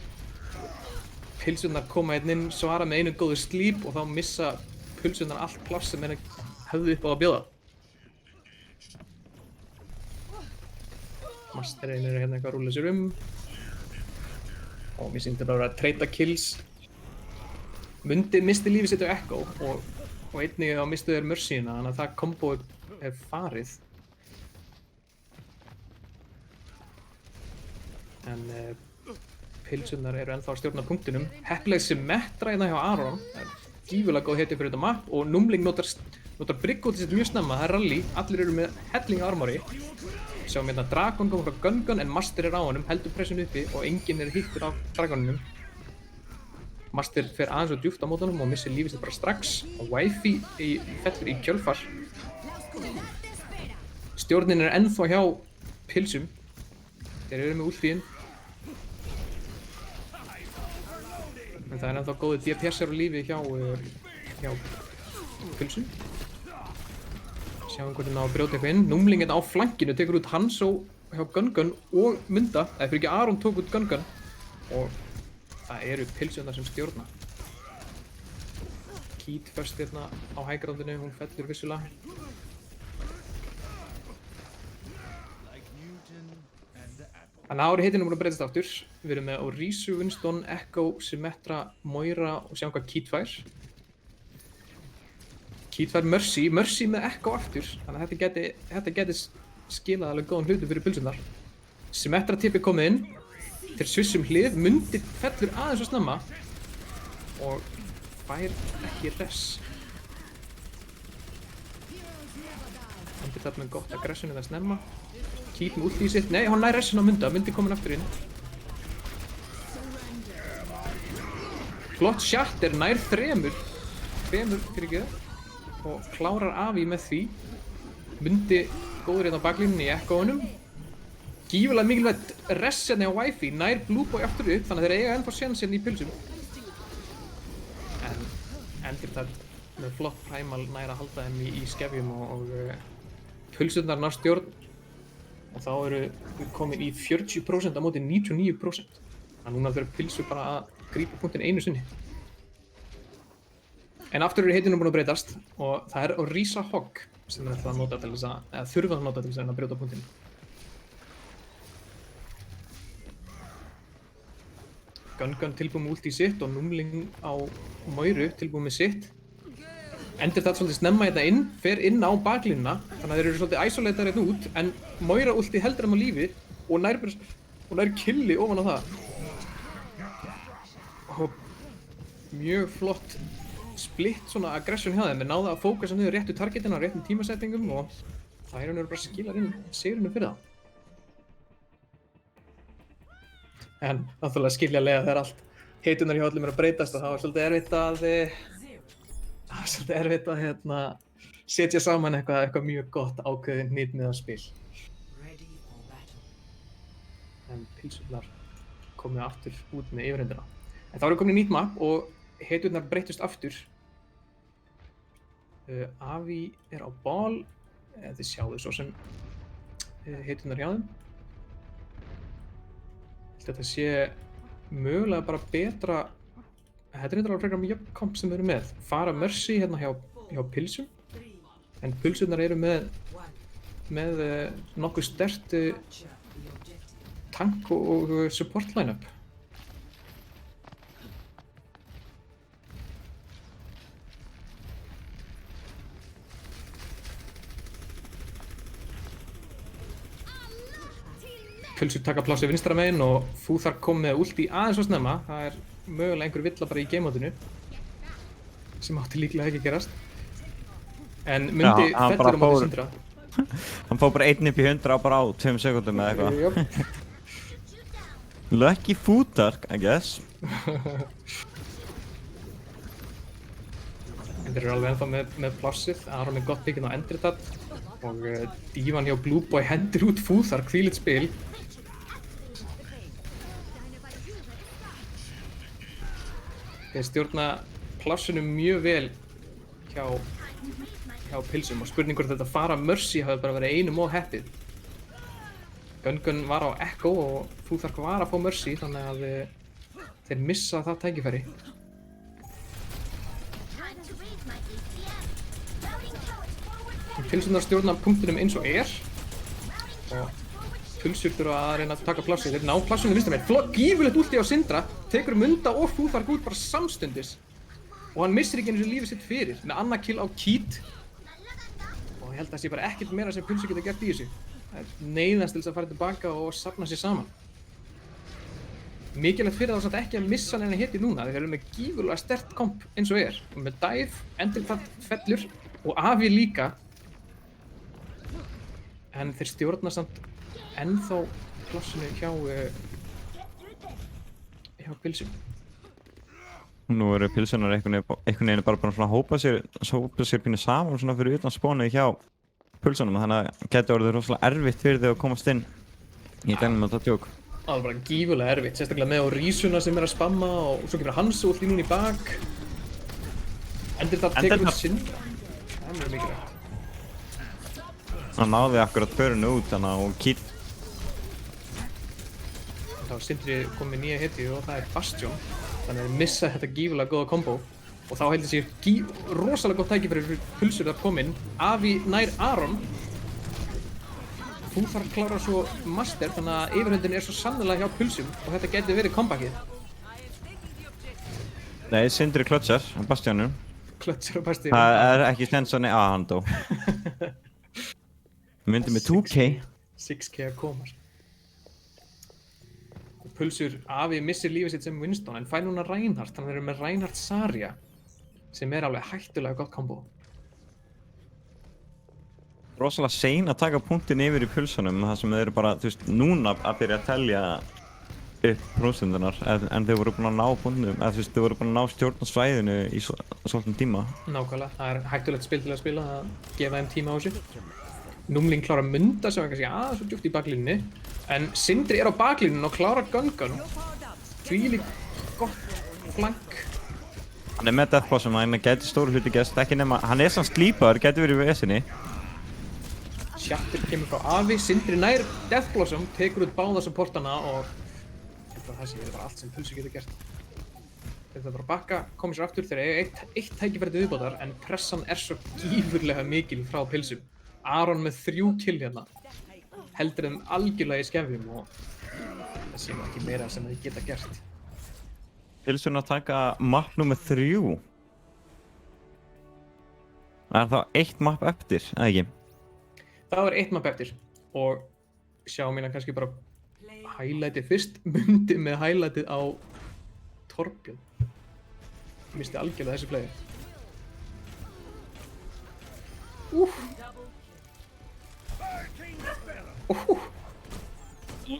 pilsurnar koma hérna inn, svara með einu góðu slíp og þá missa pilsurnar allt pláss sem henni höfðu upp á að bjóða. Masterinn hérna eitthvað að rúlla sér og mér sýndi bara að treyta kills. Mundi misti lífið sitt á Echo og einnig á mistu þeir Mercyna, þannig að það kombo farið. En pilsurnar eru ennþá að stjórna punktinum. Heppileg Symmetra hérna hjá Aron, það er gífurlega góð hetja fyrir þetta mapp og Numling notar Briggold sitt mjög snemma, það er rally, allir eru með helling armori. Sjáum hérna Dragon koma frá Gun en Master er á honum, heldur pressinu uppi og enginn er hittur af Dragoninum. Master fer aðeins og djúpt á mótunum og missir lífið sitt bara strax og Wifi fellur í kjölfar. Stjórnin er ennþá hjá pilsum. Þeir eru með últíðin. En það er ennþá góði DPS-ar á lífi hjá pilsum. Sjáum hvernig ná að brjóta eitthvað inn. Numling á flankinu tekur út Hanzo hjá Gun og Munda. Það er fyrir ekki Aron tók út Gun og það eru pilsundar sem stjórna. Keith först hérna á hægrándinu, hún fellur vissulega. Þannig að hitinu búin að breytast aftur. Við erum með Orisu, Winston, Echo, Symmetra, Moira og sjáum hvað Keith fær. Keith fær Mercy með Echo aftur, þannig að þetta geti skilað alveg góðan hlutum fyrir pilsundar. Symmetra tippi komið inn. Þeir svissum hlið, Mundi fellur aðeins og snemma og fær ekki res. Mundi þarna með gott aggressionið að snemma. Keith með últi í sitt, nei, hann nær resin á Munda, Mundi komin aftur inn. Flott shatter, nær þremur fyrir ekki og klárar Avi með því. Mundi góður hérna á baklínunni í Echo-unum. Gífurlega mikilvægt res hérna á Wifi, nær Blúbói aftur upp, þannig að þeir eiga ennþá séns hérna í pilsum. En Endritad með flott primal nær að halda þeim í skefjum og pilsurnar ná stjórn. Og þá eru við komin í 40% á móti 99%. Þannig að núna þurfa pilsur bara að grípa punktin einu sinni. En aftur eru hitinu búin að breytast og það er Orisa Hog sem er alltaf að nota til þess eða þurfa að nota til þess að brjóta punktinu. Gun tilbúið með últi í sitt og Numling á Moiru tilbúið með sitt. Endritad svolítið snemma hérna inn, fer inn á baklínuna, þannig að þeir eru svolítið isolatar hérna út, en Moira últi heldur þeim á lífi og nær killi ofan á það. Og mjög flott splitt svona aggression hjá þeim, þeir náðu að fókusa niður réttu targetina á réttum tímasettingum og það er bara skilar inn sigrinum fyrir það. En náttúrulega skiljanlega þegar allt heitunar hjá öllum er að breytast og það var svolítið erfitt að setja saman eitthvað mjög gott ákveðið hnitmiðað spil. En pilsurnar komið aftur út með yfirhöndina. En þá eru komin í nýtt map og heiturnar breytust aftur. Avi er á ball, þið sjáðu svo sem heiturnar hjá þeim. Þetta sé mögulega bara betra, þetta er eitthvað frekar mjög komp sem við erum með. Fara Mercy hérna hjá hjá pilsum. En pulsurnar eru með nokkuð sterkt tank og support line-up. Pulsur taka pláss í vinstra megin og Futhar kom með ulti aðeins svo snemma. Það er mögulega einhver villa bara í game-mótinu sem átti líklega ekki að gerast. En myndi fellur á móti Syndra. Hann fór bara 1 upp í 100 bara á 2 sekúndum eða eitthvað. Lucky Futhar, I guess. En þeir eru alveg ennþá með plássið. Aron með gott pickinn á Endritat og Dívan hjá Blue Boy hendur út Futhar, hvílíkt spil. Þeir stjórna plássinu mjög vel hjá pilsum og spurning hvort þetta fara Mercy hafi bara verið einum og heppið. Gun var á Echo og Futhar var að fá Mercy þannig að þeir missa það tækifæri. Pilsunar stjórna punktinum eins og og Pulsur þurfa að reyna að taka plássið. Þeir ná plássinu vinstra megin. Gífurlegt ulti á Syndra, tekur Munda og Futhar út bara samstundis. Og hann missir ekki einu sinni lífið sitt fyrir, með annað kill á Keat. Og ég held að það sé bara ekkert meira sem Pulsur geta gert í þessu. Það er neyðast til þess að fara tilbaka og safna sér saman. Mikilvægt fyrir þá samt ekki að missa neina hiti núna. Þeir eru með gífurlega sterkt komp eins og Og með dive, Endritat fellur og Avi líka. En þeir stjórna samt ennþá plássinu hjá pilsum. Nú eru pilsunar einhvern veginn bara svona hópa sér pínu saman svona fyrir utan spónið hjá pulsunum, þannig að geti orðið rosalega erfitt fyrir þau að komast inn í degnum með þetta djók. Það var bara gífurlega erfitt, sérstaklega með á Rísuna sem að spamma og svo kemur Hans út í núna í bak. Endritat tekur út Syndra. Það er mjög mikilvægt. Hann náði akkurat förinu út þannig og Keat. Þá er Syndri komið nýja hiti og það er Bastion. Þannig að þeir missa þetta gífurlega góða kombo. Og þá heldur sér rosalega gott tækifæri fyrir Pulsur að koma inn. Avi nær Aron. Futhar klárar svo Master, þannig að yfirhöndin er svo sannlega hjá Pulsum og þetta geti verið comebackið. Nei, Syndri klötsar á Bastionum. Klötsar á Bastion. Það er ekki stens að hann dó. Myndi með 2K. 6K að koma. Pulsur, Avi missir lífið sitt sem Winston en fær núna Reinhardt, þannig að þeir eru með Reinhardt Zarya sem er alveg hættulega gott kombo. Rosalega sein að taka punktin yfir í pulsunum þar sem þeir eru bara, þú veist, núna að byrja að telja upp prósentunar en þeir voru búin að ná punktinum, eða þú veist, þeir voru búin að ná stjórnarsvæðinu í svolítinn tíma. Nákvæmlega, það er hættulegt spil til að spila að gefa þeim tíma á þessu. Númling klárar Munda sem er kannski aðeins svo djúpt í baklínunni en Syndri er á baklínunni og klárar Gun. Þvílíkt gott flank. Hann er með Deathblossom, hann gæti stóru hluti gæst, ekki nema, hann er samt slípaður, gæti verið við esinni. Shatter kemur frá Avi, Syndri nær Deathblossom, tekur út báða supportana og það sé bara allt sem Pulsur getur gert. Þeir þarf bara að bakka, koma sér aftur, þeir eiga eitt tækifæri til viðbótar en pressan er svo gífurlega mikil frá Pilsum. Aron með 3 kill hérna, heldur þeim algjörlega í skefjum og það sé nú ekki meira sem þeir geta gert. Pilsun að taka map nummer 3. Það er þá 1 map eftir, eða ekki? Það var 1 map eftir og sjá mína kannski bara highlightið fyrst, Mundi með highlightið á Torbjörn. Misti algjörlega þessi play.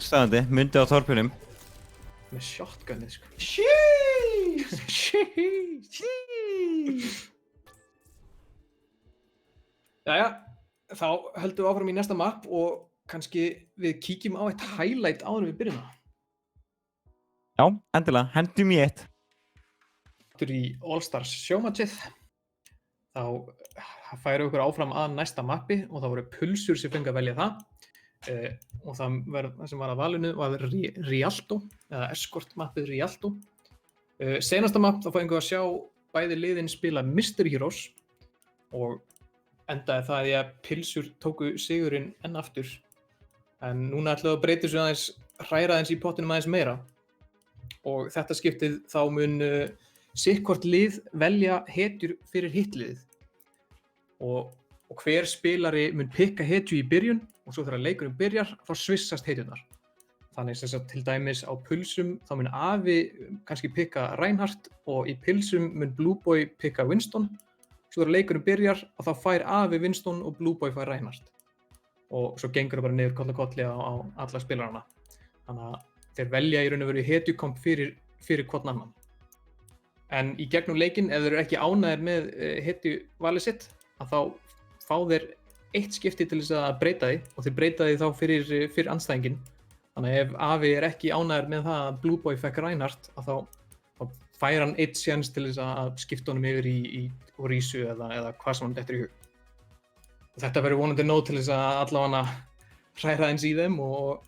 Stæðandi, Mundi á Torbjörnum. Með shotgunnið sko. Jæja, þá höldum við áfram í næsta map og kannski við kíkjum á eitt highlight áður en við byrjum það. Já, endilega, hendum í eitt. Aftur í All Stars showmatchið. Þá færum við okkur áfram að næsta mappi og það voru Pulsur sem fengi að velja það. Og það sem var að valinu var Rialto, eða Escort mappið Rialto. Senasta mapp þá fengum við að sjá bæði liðin spila Mystery Heroes og endaði það í að pilsur tóku sigurinn enn aftur. En núna ætlaðu að breyta þessu aðeins, hræra aðeins í pottinum aðeins meira. Og þetta skiptið þá mun sitthvort lið velja hetjur fyrir hitt liðið. Og hver spilari mun pikka hetju í byrjun og svo þegar leikurinn byrjar þá svissast hetjurnar. Þannig sem sagt til dæmis á pulsum þá mun Afi kannski pikka Reinhardt og í pilsum mun Blueboy pikka Winston. Svo þegar leikurinn byrjar og þá fær Afi Winston og Blueboy fær Reinhardt. Og svo gengur það bara niður koll og kolli á alla spilarana. Þannig að þeir velja í raun og veru hetjukomp fyrir hvorn annan. En í gegnum leikinn, ef þeir eru ekki ánægðir með hetjuvalið sitt, að þá fá þeir eitt skipti til þess að breyta því og þeir breyta því þá fyrir andstæðinginn. Þannig að ef Afi er ekki ánægður með það að Blueboy fekk Reinhardt, að þá fær hann eitt séns til þess að skipta honum yfir í Orisu eða hvað sem hann dettur í hug. Og þetta verður vonandi nóg til þess að allavega hræra eins í þeim og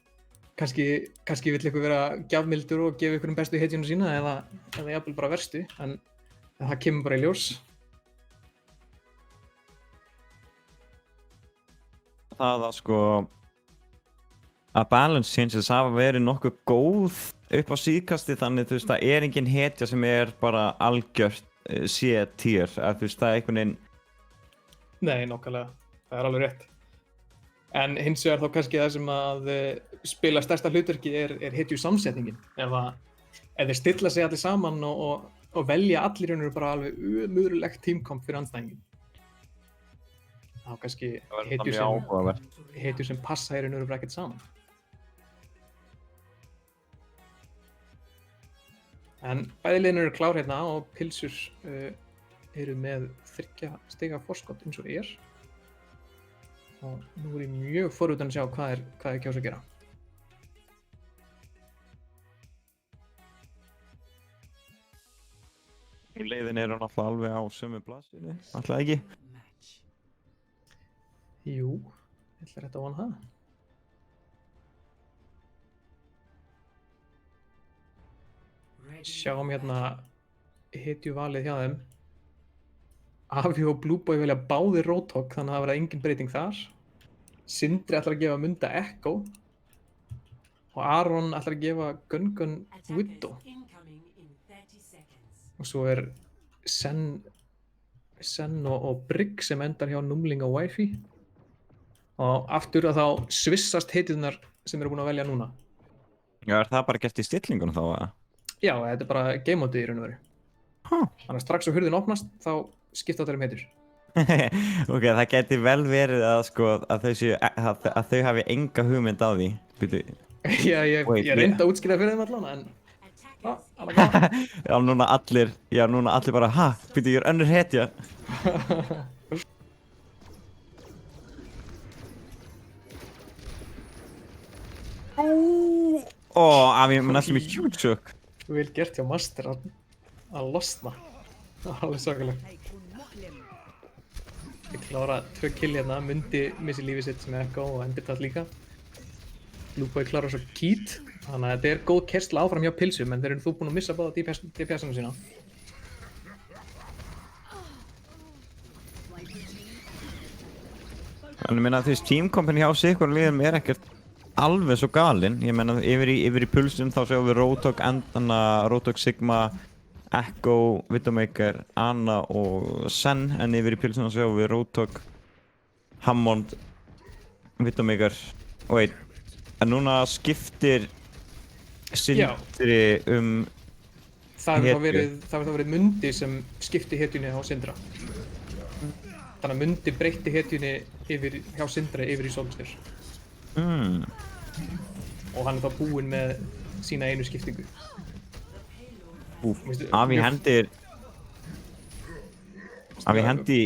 kannski vill ykkur vera gjafmildur og gefa ykkur bestu hetjuna sína eða jafnvel bara verstu, en það kemur bara í ljós. Það að sko að balance changes hafa verið nokkuð góð upp á síðkasti, þannig þú veist það er engin hetja sem er bara algjört C-tier, að þú veist það er einhvern veginn. Nei, nákvæmlega, það er alveg rétt. En hins vegar þá kannski það sem að spila stærsta hlutverki er hetju samsetningin. Ef þeir stilla sig allir saman og velja allir raunir bara alveg umurlegt tímkomp fyrir andstæðingin. Þá kannski hetju sem passa í raunir bara ekkert saman. En bæði liðin eru klár hérna og pilsur eru með 3 stiga forskot eins og er. Og nú er ég mjög forvitin að sjá hvað er kjósa að gera. Liðin eru náttúrulega alveg á sömu blaðsíðu, alltaf ekki? Jú, ég ætla rétt að vona það. Sjáum hérna hetjuvalið hjá þeim. Afi og Blueboy velja báðir Roadhog, þannig að það verða engin breyting þar. Sindri ætlar að gefa Munda Echo. Og Aron ætlar að gefa Gun Widow. Og svo er Sen og Brigg sem endar hjá Númling og Wifi. Og aftur að þá svissast hetjurnar sem eru búin að velja núna. Já, er það bara gert í stillingunum þá að? Já, þetta er bara game mode í raun og veru. Þannig að strax á hurðin opnast, þá skipta allir hetjur. Ok, það geti vel verið að sko að þau hafi enga hugmynd á því. Já, ég reyndi að útskýra fyrir þeim allan, en alveg gaman. Já, núna allir bara, ég er önnur hetja. Afi, maður næstum í huge shock. Vel gert hjá Master að losna. Alveg svakalegt. Ég klára 2 kill hérna, Mundi missi lífið sitt sem Echo og Endertall líka. Blueboy klára svo Keat, þannig að þetta er góð kersla áfram hjá pilsum, en þeir eru þú búin að missa báða DPS-ina sína. En ég meina þú veist, teamkompin hjá sikur liðum er ekkert alveg svo galinn. Ég meina yfir í pulsum þá sjáum við Roadhog, Sigma, Echo, Widowmaker, Ana og Sen, en yfir í pilsum þá sjáum við Roadhog, Hammond, Widowmaker og einn. En núna skiptir Sindri Það hefur þá verið Mundi sem skipti hetjunni á Sindra. Þannig að Mundi breytti hetjunni hjá Sindra yfir í Solskjær. Og hann er þá búinn með sína einu skiptingu. Afi hendi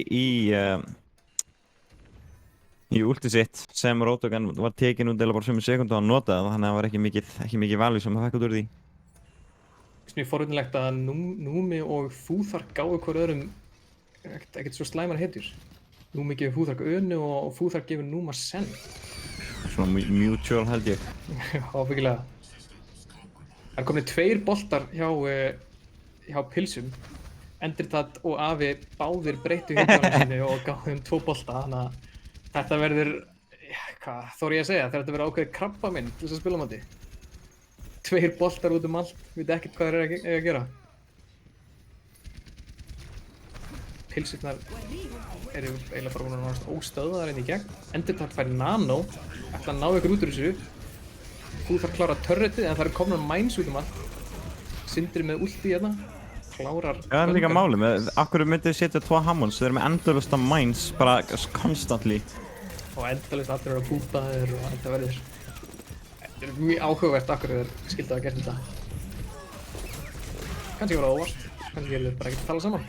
í ulti sitt sem Roadhog var tekin út eða bara sömu sekundu og hann notaði það, þannig að það var ekki mikið value sem það fekk út úr því. Mjög forvitnilegt að Númi og Fúþar gáðu hver öðrum ekkert svo slæmar hetjur. Númi gefur Fúþar Önu og Fúþar gefur Núma Sen. Svona mutual held ég. Ábyggilega. Það er komin 2 boltar hjá pilsum Endurtat og Afi báðir breyttu hitjónu sinni og gáðu 2 bolta, þannig að þetta verður, hvað þóri ég að segja, þetta verður ákveðið krabba minn til þess að spila á móti. 2 boltar út allt, veit ekkert hvað þeir eiga að gera. Pilsurnar eru eiginlega bara búin að náðast óstöðvaðar inn í gegn. Endurtat fær nano, ætla að ná ykkur út úr þessu. Þú þarf að klára turretið en það eru komnar mines út allt. Sindri með ulti hérna, klárar... Það er líka máli með, akkur myndið setja 2 Hammonds, þeir eru með endalaust af mines, bara constantly. Og endalaust allir eru að búta þeir og þetta verður... Þetta er mjög áhugavert akkur þeir skildu að gera þetta. Kannski voru það óvart, kannski eru þeir bara ekkert að tala saman.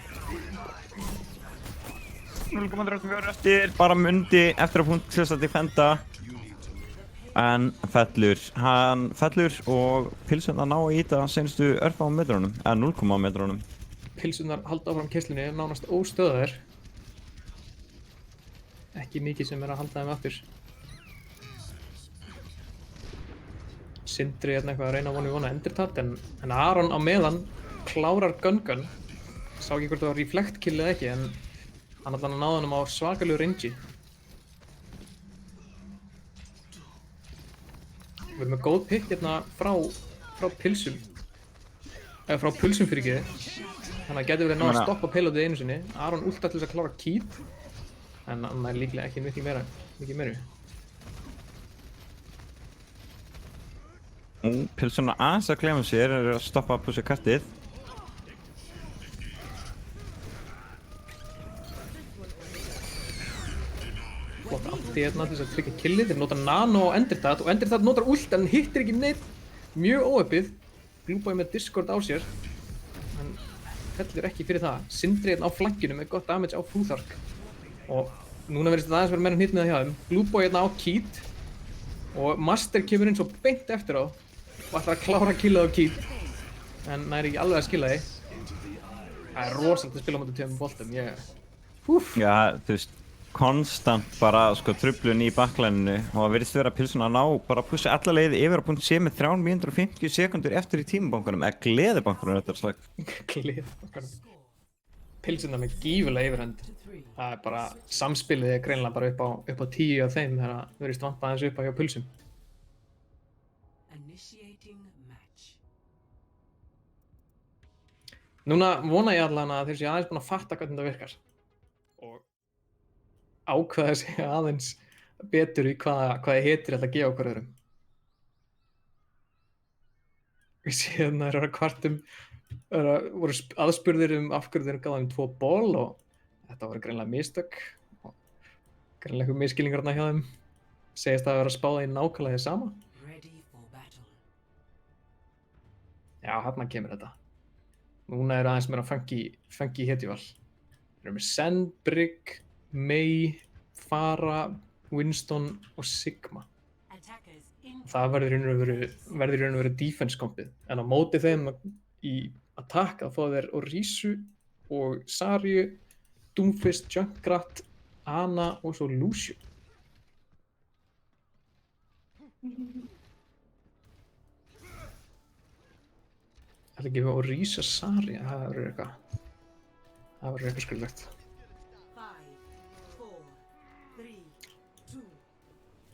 0,34 eftir, bara Mundi eftir að punkt til þess að defenda. En fellur, hann fellur og pilsurnar ná að íta senustu örfáum metrunum, eða 0,1 metrunum. Pilsurnar halda áfram keyslunni, nánast óstöðaðir. Ekki mikið sem er að halda þeim aftur. Sindri hérna eitthvað að reyna að vona endurtat, en Aron á meðan klárar Gun. Sá ekki hvort það var reflect kill eða ekki, en hann allan að náða honum á svakalegu range. Við erum með góð pick hérna frá pilsum. Eða frá pulsum fyrir ekki. Þannig að getur verið náða að stoppa payloadið einu sinni. Aron ulta til þess að klára Keith. En hann er líklega ekki mikið meira. Pilsurnar aðeins að gleyma sér, eru að stoppa að pussa kartið. Flott anti hérna til þess að tryggja killið. Þeir nota nano á Endurtat og Endurtat notar ult en hittir ekki neitt. Mjög óöppið. Blueboy með Discord á sér. Hann fellur ekki fyrir það. Sindri hérna á flankinu með gott damage á Futhark. Og núna verðist þetta aðeins vera meira hitt með það hjá þeim. Blueboy hérna á Keith. Og Master kemur inn svo beint eftir á. Og ætlar að klára killið á Keith. En næri ekki alveg að skila því. Það er rosalega að spila á móti 2 boltum. Já, þú veist. Konstant bara sko truflun í backlinenu og það virðist vera að pilsuna að ná bara að pussa alla leiði yfir á punkt C með 350 sekundur eftir í tímabankunum, eða gleðibankunum þetta er slag. Gleðibankunum. Pilsuna með gífurlega yfirhönd. Það er bara, samspilið er greinilega bara upp á 10 af þeim þegar það virðist vanta aðeins upp á hjá pilsum. Núna vona ég allan að þeir séu aðeins búin að fatta hvernig þetta virkar. Og ákveða sig aðeins betur í hvaða hitir ætla að gefa okkur öðrum. Við séum að þeir eru að kvartum, voru aðspurðir af hverju þeir gáðu 2 ból og þetta voru greinilega mistök. Greinilega eitthvað misskilningar þarna hjá þeim. Segist að vera að spáða í nákvæmlega því sama. Já, hérna kemur þetta. Núna er aðeins meira funky hitjuval. Þeir eru með Sen, Brigg, Mei, Pharah, Winston og Sigma. Það verður í raun og veru defense kompið. En á móti þeim í attack að fá þeir Orisu og Zaryu, Doomfist, Junkrat, Ana og svo Lucio. Það er ekki Orisu og Zaryu, það verður eitthvað skrýðlegt.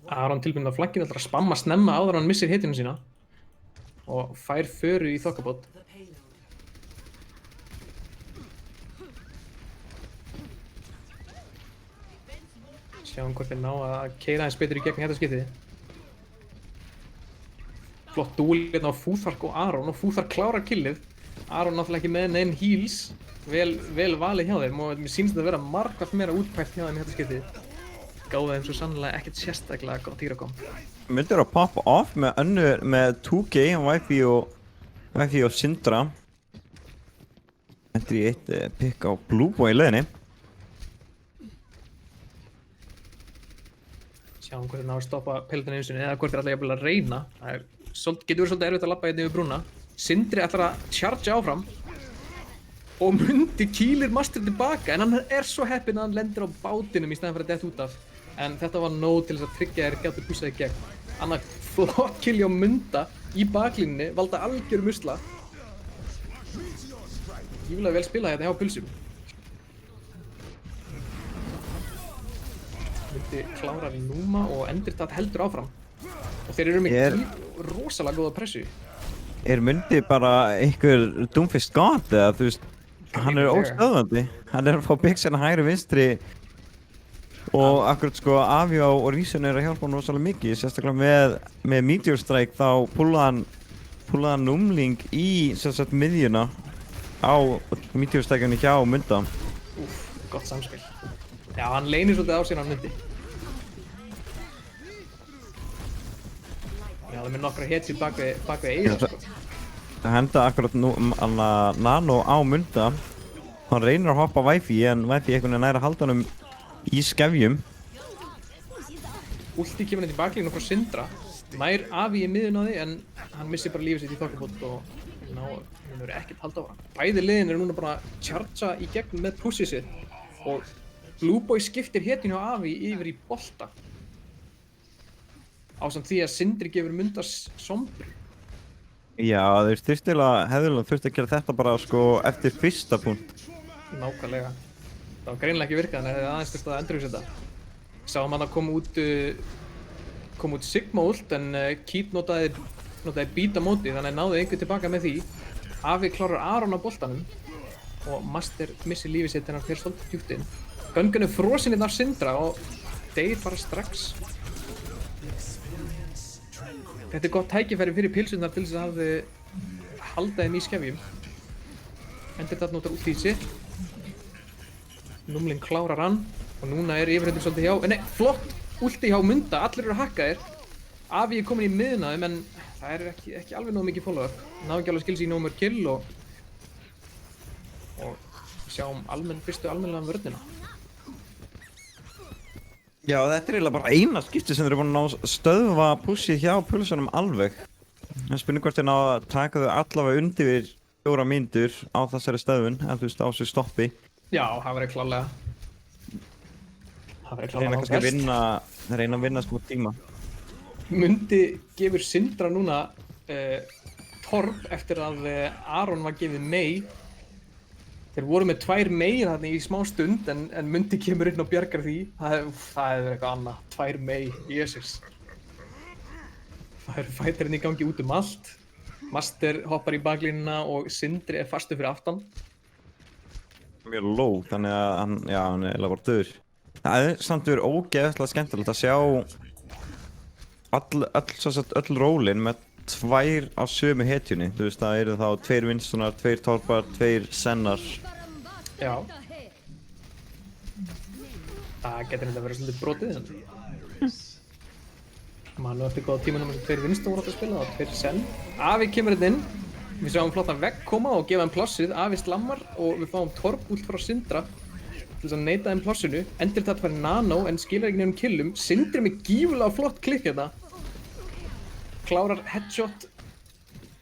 Aron tilbúinn á flankinu, ætlar að spamma snemma áður en hann missir hitinu sína og fær föru í þokkabót. Sjáum hvort þeir ná að keyra aðeins betur í gegn þetta skiptið. Flott dúl hérna á Futhark og Aron og Futhark klárar killið. Aron náttúrulega ekki með neinn heals, vel valið hjá þeim og mér sýnst þetta að vera margvalt meira útpælt hjá þeim í þetta skiptið. Gáði þeim svo sannlega ekkert sérstaklega gott hýrakom. Myndir að poppa off með 2K, Wifi og Syndra. Þetta er í eitt pick á Blueboy í leiðinni. Sjáum hvort þeir ná að stoppa pelotinu einu sinni eða hvort þeir ætla jafnvel að reyna. Það getur verið svolítið erfitt að labba hérna yfir brúna. Sindri ætlar að charge áfram og Mundi kýlir Master tilbaka en hann er svo heppinn að hann lendir á bátinum í staðinn fyrir að detta út af. En þetta var nóg til þess að tryggja þeir gætu pussað í gegn. Annað flott kill hjá Munda í baklínunni, valda algjörum usla. gífurlega vel spilað hérna hjá pulsum. Myndi klára Numa og Endirtat heldur áfram. Og þeir eru með rosalega góða pressu. Mundi bara einhver Doomfist God eða þú veist, hann óstöðvandi. Hann að fá byggsina hægri vinstri og akkurat sko Avi og Rísun að hjálpa hann rosalega mikið, sérstaklega með Meteor Strike þá púlaði hann Númling í sérstaklega miðjuna á Meteor Strike-unni hjá Munda. Gott samspil. Já, hann leynir svolítið á sér hann Mundi. Já, það er með nokkra hetjur bak við Eyja sko. Það henda akkurat Nano á Munda. Hann reynir að hoppa Wi-Fi en Wi-Fi einhvern veginn að halda hann í skefjum. Ulti kemur í baklínu frá Syndra. Nær Avi í miðun á því en hann missir bara lífið sitt í þokkabót og hann verður ekkert halda á hann. Bæði liðin eru núna bara að chargea í gegn með pushið sitt og Blueboy skiptir hetjun hjá Avi yfir í bolta. Ásamt því að Sindri gefur Munda sombru. Já, þeir hefðurlega þurfti að gera þetta bara sko eftir fyrsta punkt. Nákvæmlega. Það var greinilega ekki virkað en það hefði aðeins þurft að endurhugsa þetta. Sáum hann að koma út Sigma ult en Keith notaði beat á móti þannig að náði einhver tilbaka með því. Avi klárar Aron á boltanum og Master missir lífið sitt en hann fer svolítið djúpt inn. Gungun frosinn inn af Syndra og deyr bara strax. Þetta gott tækifæri fyrir pilsurnar til þess að halda þeim í skefjum. Endirtat notar út í sitt. Númling klárar hann og núna yfirhundin svolítið hjá... Nei, flott ulti hjá Munda, allir eru hakkaðir. Avi komin í miðuna þeim en það ekki alveg nógu mikið follow-up. Náðu ekki alveg skills í nógu mörg kill og sjáum fyrstu almennilega vörnina. Já, þetta eiginlega bara eina skipti sem þeir eru búin að ná stöðva pushið hjá pulsunum alveg. Það spurning hvort þeir ná að taka þau allavega undir við 4 mínútur á þessari stöðvun, eða þú veist á þessu stoppi. Já, það verður klálega. Það verður klálega á best. Þeir reyna að vinna smá tíma. Mundi gefur Syndra núna torp eftir að Aron var gefið Mei. Þeir voru með 2 Mei þarna í smá stund en Mundi kemur inn og bjargar því. Það hefur eitthvað annað. 2 Mei, Jesus. Það eru fætarinn í gangi út allt. Master hoppar í baklínuna og Sindri fastur fyrir aftan. Mjög low, þannig að hann er eiginlega bara döður. Það hefði samt verið ógeðslega skemmtilegt að sjá öll rólin með 2 á sömu hetjunni. Þú veist, það eru þá 2 Winstonar, 2 Torpar, 2 Sennar. Já. Það getur þetta verið svolítið brotið. Manu eftir góða tímanum sem 2 Winston voru átt að spila og 2 Sen. Avi kemur hérna inn. Við sjáum flottan vegg koma og gefa þeim plássið, Avi slammar og við fáum torp út frá Syndra til þess að neita þeim plássinu. Endirtat fær Nano en skilar ekki nefnum killum. Sindri með gífurlega flott klikk hérna. Klárar headshot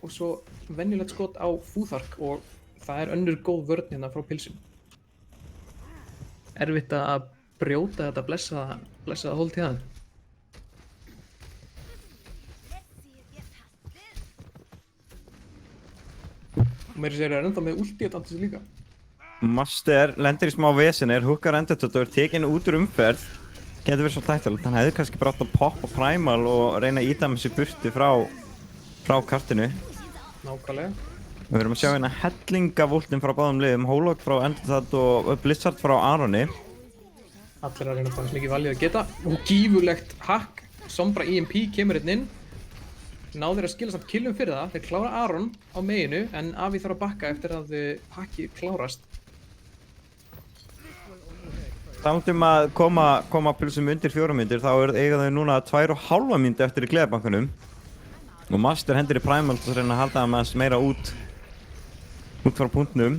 og svo venjulegt skot á Fúþark og það er önnur góð vörn hérna frá pilsum. Erfitt að brjóta þetta blessaða hold hérna. Og meira sér ennþá með ulti og dantis líka. Master lendir í smá vesenir, húkar Endirtat og er tekinn út úr umferð. Getur verið svo tættilegt, hann hefði kannski bara átt að poppa Primal og reyna að íta með sér burti frá kartinu. Nákvæmlega. Við verðum að sjá hérna hellinga-vúltin frá báðum liðum, Hólok frá Endirtat og Blizzard frá Aroni. Allir að reyna að fá eins mikið valið að geta. Og gífurlegt hack, Sombra EMP kemur hérna inn. Náður að skila samt killum fyrir það, þeir klára Aron á meginu en Avi þarf að bakka eftir að hackið klárast. Samt að koma pulsum undir 4 mínútur þá eiga þau núna 2,5 mínútur eftir í gleðabankanum. Og Master hendur í Primal til að reyna að halda það meira út frá punktnum.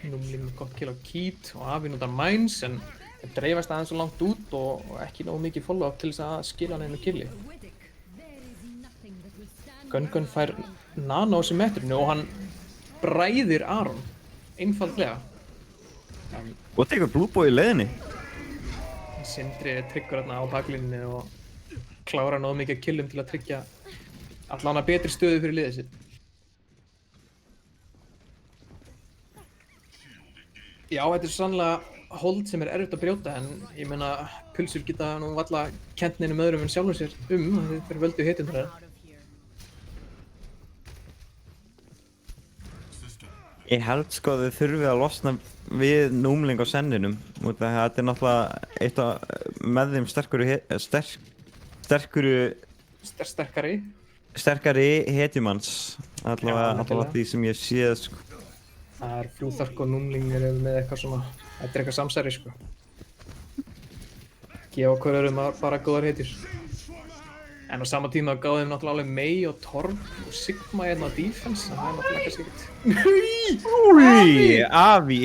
Númling með gott kill á Keith og Avi notar Mines en þeir dreifast aðeins svo langt út og ekki nógu mikið follow-up til þess að skila hann einu killi. Gungun fær Nano á symmetrinu og hann bræðir Aron, einfaldlega. Og tekur Blueboy í leiðinni. Sindri tryggur hérna á baklínunni og klárar nógu mikið killum til að tryggja allan að betri stöðu fyrir liðið sitt. Já, þetta er sannlega hold sem er erfitt að brjóta en ég meina pulsur geta nú valla kennt neinum öðrum en sjálfum sér þetta er völdu hitundar þeirra. Ég held sko að þið þurfið að losna við númling á senninum út af þetta er náttúrulega eitt af með þeim sterkari hetjumanns allavega því sem ég séð sko. Það er Flúðark og númlingur með eitthvað svona, þetta er eitthvað samsæri sko. Gefa hver öðrum bara góðar hetjur. En á sama tíma gáði þeim náttúrulega alveg Mei og Torm og Sigma hérna á defense, það er náttúrulega kannski ekkert. Úi, Avi!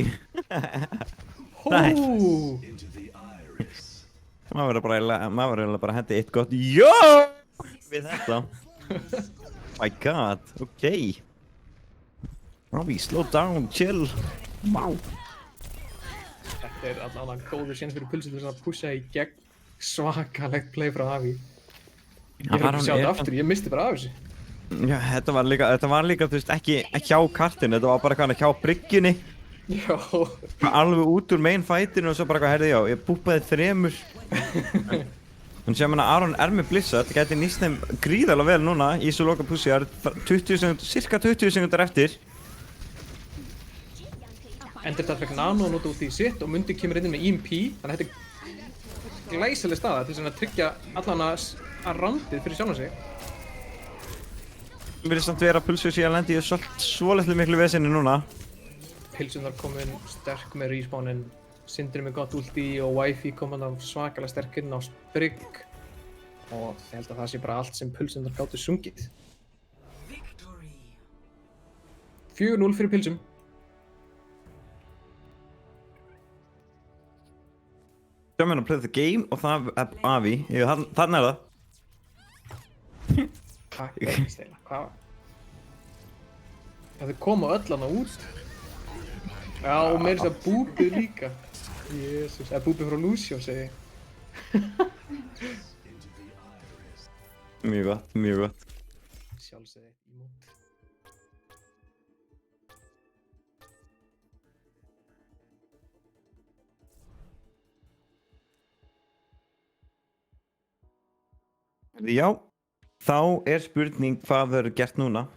Maður verður bara að hendi eitt gott JÓ! Við þetta. My god, ok. Avi, slow down, chill. Wow. Þetta er allavega góður séns fyrir pulsið til að pusha í gegn svakalegt play frá Avi. Ég er ekki að sjá þetta aftur, ég misti bara af þessu. Já, þetta var líka, þú veist, ekki hjá kartinu, þetta var bara eitthvað hjá bryggjunni. Já. Alveg út úr main fightinu og svo bara eitthvað, heyrðu, já, ég búpaði 3. Þannig sem Aron er með Blizzard, þetta gæti nýst þeim gríðarlega vel núna í svo loka pussi, það er cirka 20 sekundar eftir. Endertall fekk nano að nota út í sitt og Mundi kemur inn með EMP, þannig að þetta er glæsileg staða til að tryggja allan að randið fyrir sjálfan sig. Það verður samt vera að pulsu sig að lendi í svolítið miklu vesinni núna. Pilsunar komin sterk með respawnin, Sindri með gott ulti og Wifi komin af svakalega sterk inn á Sprigg. Og ég held að það sé bara allt sem Pilsunar gátu sungið. 4-0 fyrir Pilsum. Sjáum hérna að play the game og það er Avi, þannig er það. Hvað gerðist eiginlega? Hvað? Þau koma öll hana út. Já, og meira þess að búpið líka. Jésús, það er búpið frá Lucio, segi ég. Mjög gott, mjög gott. Sjálfsögði, í mót. Já, þá er spurning hvað verður gert núna.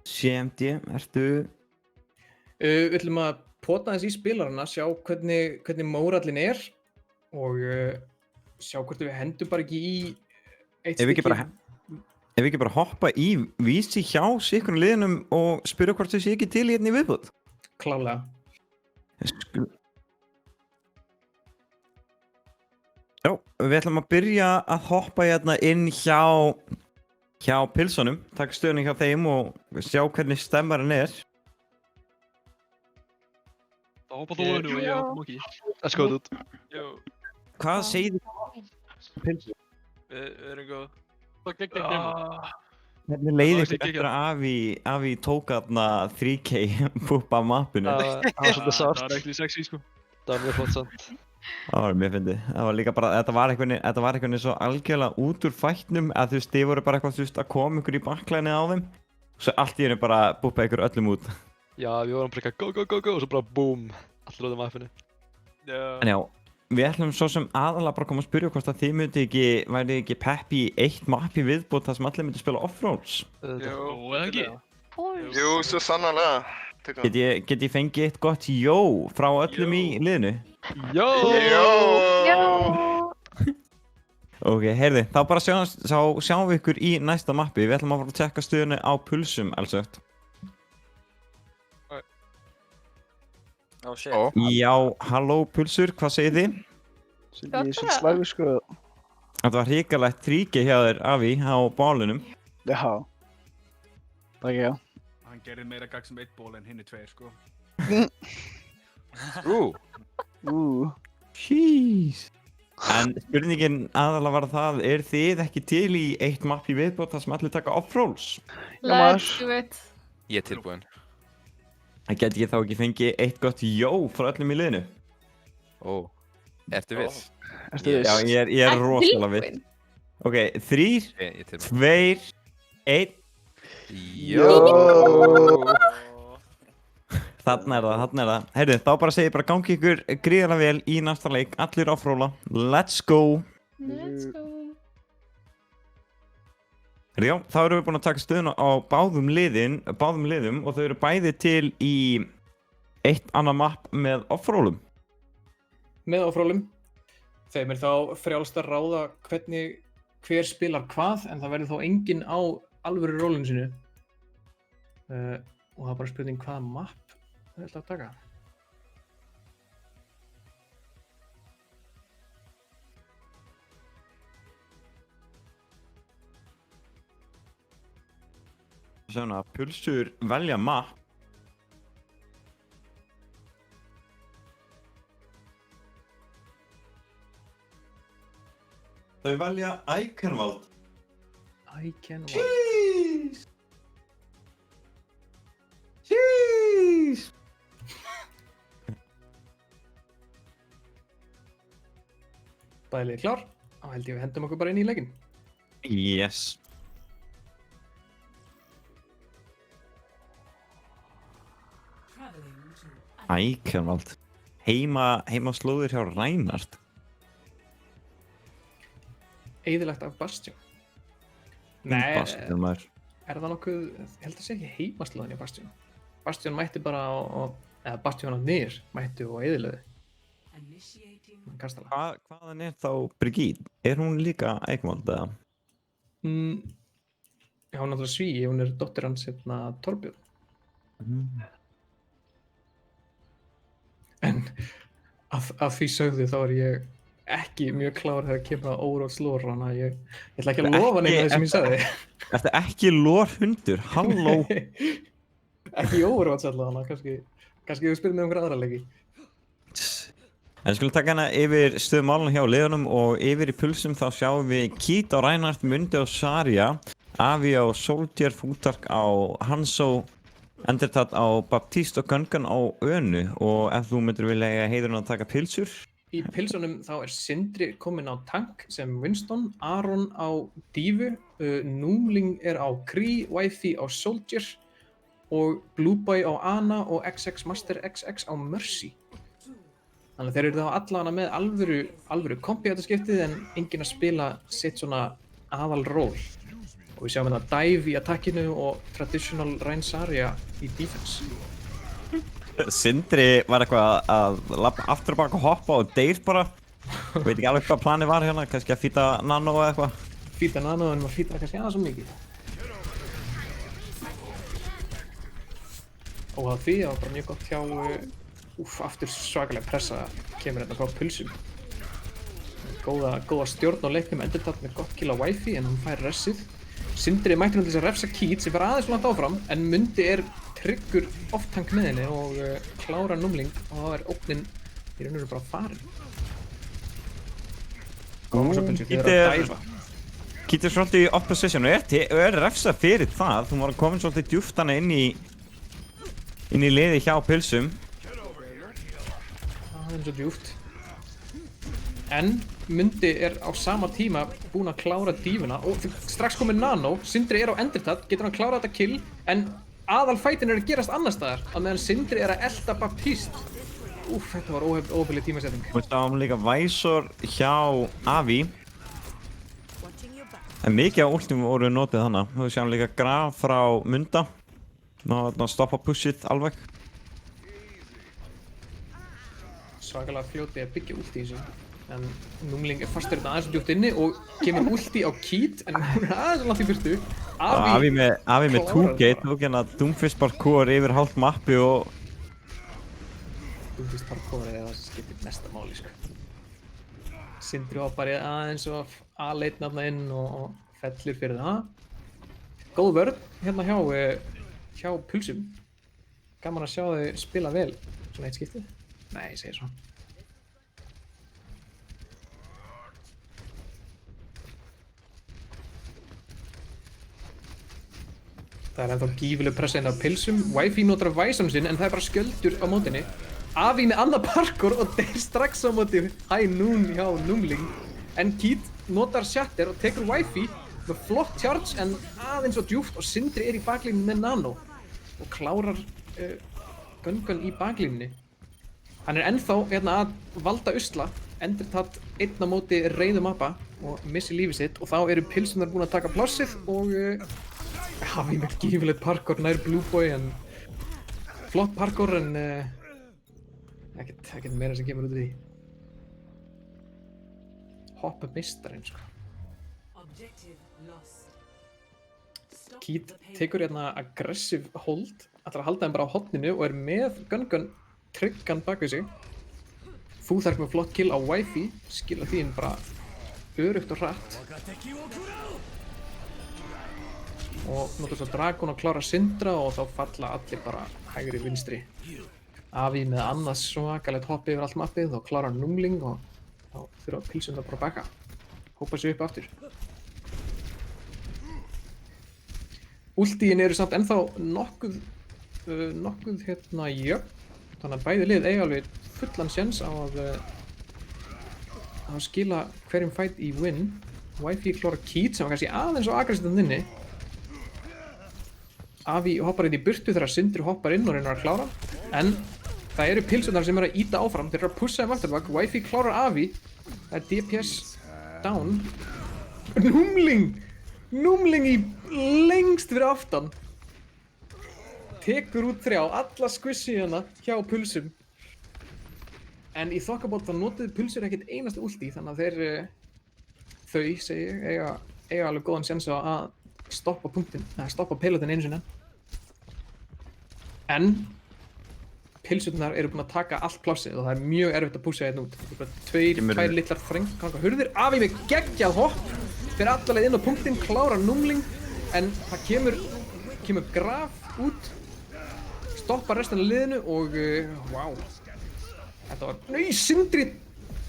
CMD, ertu? Við ætlum að pota aðeins í spilarana, sjá hvernig mórallinn er og sjá hvort við hendum bara ekki í eitt stykki. Ef við ekki bara hoppa í vísi hjá sikkurinn liðinum og spyrja hvort þau sé ekki til hérna í viðbútt? Klálega. Já, við ætlum að byrja að hoppa hérna inn hjá pilsunum, taka stöðunni hjá þeim og sjá hvernig stemmarinn er. Það hoppa þú hennu og ég hoppa Moki. Það er skoðið út. Hvað segir þið pilsum? Við erum góð. Hvernig leiði ykkur eftir að Avi tók þarna 3K búpa mappinu? Það var svolítið sárt. Það var ekkert sexy sko. Það var mjög flott samt. Það var mjög fyndið. Það var líka bara, þetta var einhvern veginn svo algjörlega út úr fætnum að þú veist, þið voru bara eitthvað, þú veist, að koma ykkur í backlineið á þeim. Svo allt í hennu bara búpa ykkur öllum út. Já, við vorum bara eitthvað go og svo bara boom, allir út af mappinu. En já, við ætlum svo sem aðalega bara að koma að spyrja hvort að þið væri ekki peppi í eitt mappi viðbútt þar sem allir myndi spila off-roads. Jú, eða ekki? Jú, svo sannarlega. Get ég fengið eitt gott jó frá öllum í liðinu? Jó! Ok, heyrði, þá bara sjáum við ykkur í næsta mappi. Við ætlum að fara að tjekka stöðunni á pulsum, alveg. Já, halló pulsur, hvað segir þið? Ég er svona slægur sko. Þetta var hrikalegt 3K hjá þér, Avi, á bálunum. Já. Takk, já. Hann gerði meira gagg sem 1 ból en hinni 2, sko. Jeez. En spurningin aðalega var það, þið ekki til í eitt mapp í viðbót þar sem allir taka off-rolls? Let's do it. Ég er tilbúinn. Það geti ég þá ekki fengið eitt gott jó frá öllum í liðinu? Ó, ertu viss? Já, ég er rosalega viss. Ok, 3, 2, 1. Jó! Þarna er það. Heyrðu, þá bara segi ég bara gangi ykkur gríðarlega vel í næsta leik. Allir á fróla. Let's go! Let's go. Já, þá erum við búin að taka stöðuna á báðum liðum og þau eru bæði til í eitt annað mapp með offrólum. Með offrólum. Þeim er þá frjálst að ráða hver spilar hvað, en það verður þó enginn á alvöru rólinu sinu. Og það er bara spurning hvaða mapp þau ætla að taka. Svona, pulsur velja mapp. Þau velja Ikenwald. Ikenwald. Jeez! Bæðið klár, þá held ég við hendum okkur bara inn í leikinn. Yes. Ikenwald. Heima slóðir hjá Reinhardt. Eyðilagt af Bastion. Bastion maður. Er það nokkuð, ég held að segja ekki heimaslóðin í Bastion. Bastion mætti bara eða Bastion á niður mætti og eyðilöði. Kastala. Hvaðan er þá Brigitte? Er hún líka Ikenwald eða? Já, hún er náttúrulega svíi, hún er dóttir hans Torbjörn. En að því sögðu þá er ég ekki mjög klár þegar kemur að Overwatch lore, þannig að ég ætla ekki að lofa neina það sem ég sagði. Ertu ekki lore-hundur? Halló? Ekki í Overwatch allavega, kannski við spilum með einhver aðra leiki. En við skulum taka hérna yfir stöðumálunum hjá liðunum og yfir í pulsum þá sjáum við Kit á Reinhardt, Mundi á Zarya, Avi á Soldier, Futark á Hanzo, Endertat á Baptiste og Gungan á Önu. Og ef þú myndir vilja heiðurinn að taka pilsur? Í pilsunum þá er Sindri kominn á tank sem Winston, Aron á Dífu, Númling er á Kree, Wifi á Soldier og Blueboy á Ana og XX Master XX á Mercy. Þannig að þeir eru þá allavega með alvöru kompi þetta skiptið en enginn að spila sitt svona aðal ról. Og við sjáum þetta dive í attackinu og traditional Rein Zarya í defense. Sindri var eitthvað að labba aftur og baka og hoppa og deyr bara. Veit ekki alveg hvað planið var hérna, kannski að fýta nano eða eitthvað. Fýta nano en maður fýta kannski aðeins svo mikið. Og að því, það var bara mjög gott hjá, aftur svakalega pressa kemur hérna frá pulsum. Góða stjórn á leiknum, Endertat með gott kill á Wifi en hann fær ressið. Sindri mætti hann til þess að refsa Kit sem fær aðeins langt áfram en Mundi er tryggur off-tank með henni og klára Númling og þá er ógnin í raun og veru bara farin. Koma svo pulsum, þið eru að dæfa. Kit er svolítið í opposition og er refsa fyrir það. Hún var komin svolítið djúpt hana inn í liði hjá pulsum. Það er svo djúpt. En Mundi er á sama tíma búinn að klára dífuna og strax komið nano, Sindri er á Endertat, getur hann klárað þetta kill en aðalfætin er að gerast annar staðar á meðan Sindri er að elta Baptiste. Þetta var óhefnileg tímasetning. Við stáum líka Visor hjá Avi. En mikið á ultum voru notið hana. Við sjáum líka Graf frá Munda. Ná að stoppa pushið alveg. Svakalega fljótið að byggja ulti í þessu. En Númling er fastur þetta aðeins djúpt inni og kemur ulti á Kit en hún er aðeins langt í fyrstu. Avi með 2-gate, tók hérna Doomfist parkour yfir hálft mappi og... Doomfist parkour er það sem skiptir mesta máli, sko. Sindri hoppar aðeins og A-leit nafna inn og fellir fyrir það. Góð vörn hérna hjá pulsum. Gaman að sjá þau spila vel svona eitt skiptið. Nei, ég segir svo. Það er ennþá gífileg pressa inn á pilsum. Wifi notar Visor sinn en það er bara skjöldur á mótinni. Avi með annað parkour og deyr strax á móti High Noon hjá Númling. En Kit notar Shatter og tekur Wifi með flott charge en aðeins og djúpt og Sindri er í baklínu með nano og klárar Gun í baklínunni. Hann er ennþá hérna að valda usla, endurtatt einn á móti reiðum apa og missi lífið sitt og þá eru pilsunar búin að taka plássið og Avi með gífilegt parkour nær Blue Boy en flott parkour en ekkert meira sem kemur út af því. Hoppa meistarinn sko. Keith tekur hérna aggressive hold, ætlar að halda þeim bara á horninu og er með Gun tryggan bak við sig. Fúþark með flott kill á Wifi, skila því inn bara örugt og hratt. Og notar svo Dragon að klára Syndra og þá falla allir bara hægri vinstri. Avi með annað svakalegt hoppi yfir allt mappið og klárar Númling og þá þurfa pilsundar bara að baka. Hópa sig upp aftur. Ultíin eru samt ennþá nokkuð hérna jöfn. Þannig að bæði lið eiga alveg fullan séns á að skila hverjum fight í win. Wifi klárar Keith sem var kannski aðeins og aggressívan inni. Avi hoppar inn í burtu þegar Sindri hoppar inn og reynir að klára. En það eru pilsunar sem eru að ýta áfram. Þeir eru að pussa þeim aftur bak. Wifi klárar Avi. Það er DPS down. Númling í lengst fyrir aftan. Tekur út 3, alla squishy hérna hjá pulsum. En í þokkabót þá notuðu pulsur ekkert einasta ulti þannig að þau, segi ég, eiga alveg góðan séns á að stoppa pilotin einu sinni. En pilsurnar eru búin að taka allt plássið og það er mjög erfitt að pússa hérna út. Það er bara tvær litlar þrengkanga hurðir. Avi með geggjað hopp, fyrir alla leið inn á punktinn, klárar Númling, en það kemur Graf út, stoppar restan af liðinu og wow. Þetta var, Sindri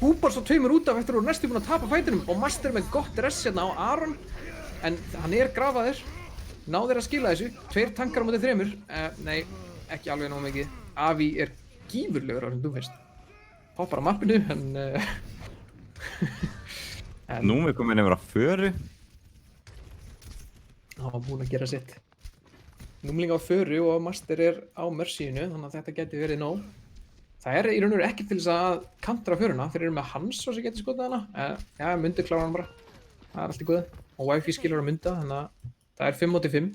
búbar svo tveimur út af eftir og næstu búin að tapa fætinum og Master með gott rest hérna á Aron, en hann er grafaður, náður að skila þessu, 2 tankar á móti 3, nei, ekki alveg nógu mikið. Avi er gífurlegur á þessum Doomfist. Hoppar á mappinu, en Númi kominn yfir að föru. Hann var búinn að gera sitt. Númling á föru og Master er á Mercyinu, þannig að þetta geti verið nóg. Það er í raun og veru ekki til þess að kantra föruna, þeir eru með Hanzo sem getur skotað hana. Já, Mundi klárar hann bara. Það er allt í góðu. Og Wifi skilur að Munda, þannig að það er 5-5.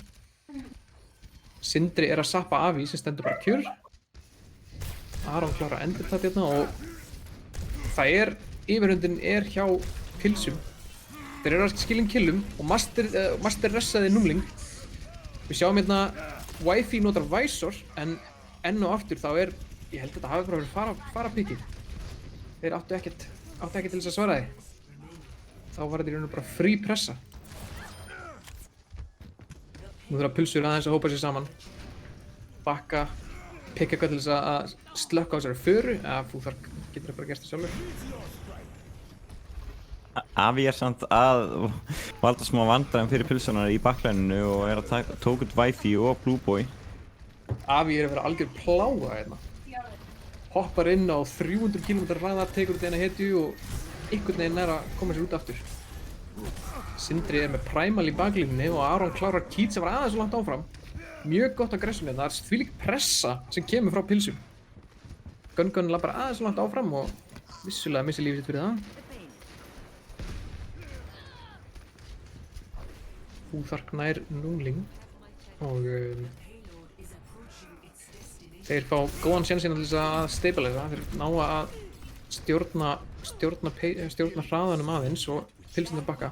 Sindri er að sappa Avi sem stendur bara kjur. Aron klárar endurtatt hérna og það yfirhundin er hjá pilsum. Þeir eru að skilja killum og Master ressaði Númling. Við sjáum hérna Wifi notar Visor en enn og aftur þá ég held að þetta hafi bara verið farapikið. Þeir áttu ekkert til þess að svara því. Þá var þetta í raun og bara frí pressa. Nú þurfa pulsur aðeins að hópa sér saman. Bakka, pikka eitthvað til þess að slökka á þessari föru. Fúþark getur bara gert það sjálfur. Avi er samt að valda smá vandræðum fyrir pilsunar í baklæninu og er að tóka út Wifi og Blue Boy. Avi er að vera algjör plága hérna. Hoppar inn á 300 km hraða, tekur út eina hetju og einhvern veginn er að koma sér út aftur. Sindri er með Primal í baklínunni og Aron klárar Keith sem var aðeins svo langt áfram. Mjög gott aggressum hérna, það er þvílík pressa sem kemur frá pilsum. Gun labbar aðeins svo langt áfram og vissulega missi lífið sitt fyrir það. Fúþark nær Númling og þeir fá góðan sénsinn til þess að stabilisa. Þeir ná að stjórna hraðanum aðeins og pilsundar bakka.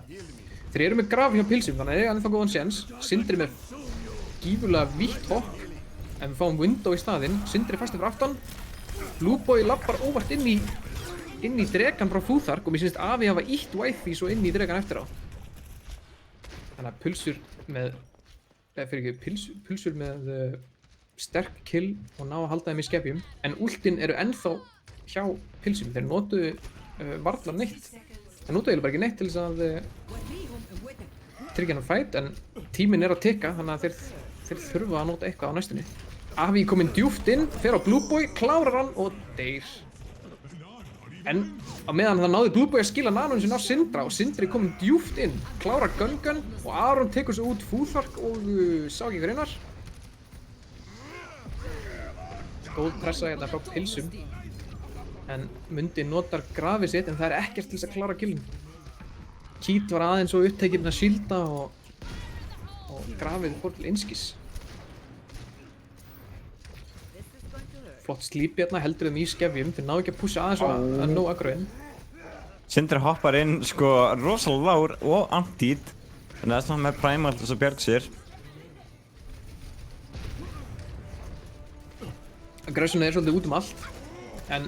Þeir eru með Graf hjá pilsum þannig að þeir eiga ennþá góðan séns. Sindri með gífurlega vítt hopp en við fáum Window í staðinn. Sindri fastur fyrir aftan. Blue Boy labbar óvart inn í dregan frá Fúþark og mér finnst Avi hafa ýtt Wifi svo inn í dregan eftir á. Þannig að pulsur með sterk kill og ná að halda þeim í skefjum. En ultin eru ennþá hjá pilsum. Þeir notuðu varla neitt. Þeir notuðu eiginlega bara ekki neitt til þess að tryggja hann fight, en tíminn er að tikka þannig að þeir þurfa að nota eitthvað á næstunni. Avi kominn djúpt inn, fer á Blue Boy, klárar hann og deyr. En á meðan það náði Blue Boy að skila nanun sinna á Sindra og Sindri kominn djúpt inn, klárar Gun og Aron tekur svo út Fúþark og sá ekki hver einar. góð pressa hérna frá pilsum. En Mundi notar grafið sitt en það er ekkert til þess að klára killin. Kít var aðeins og upptekinn að skilda og grafið fór til einskis. Flott slíp hérna, heldur þeim í skefjum. Þeir náðu ekki að pússa aðeins og að nóg aggröðin. Sindri hoppar inn sko rosalega lágur og antít. En það er svona með Primal þess að bjarga sér. Aggression er svolítið út allt. En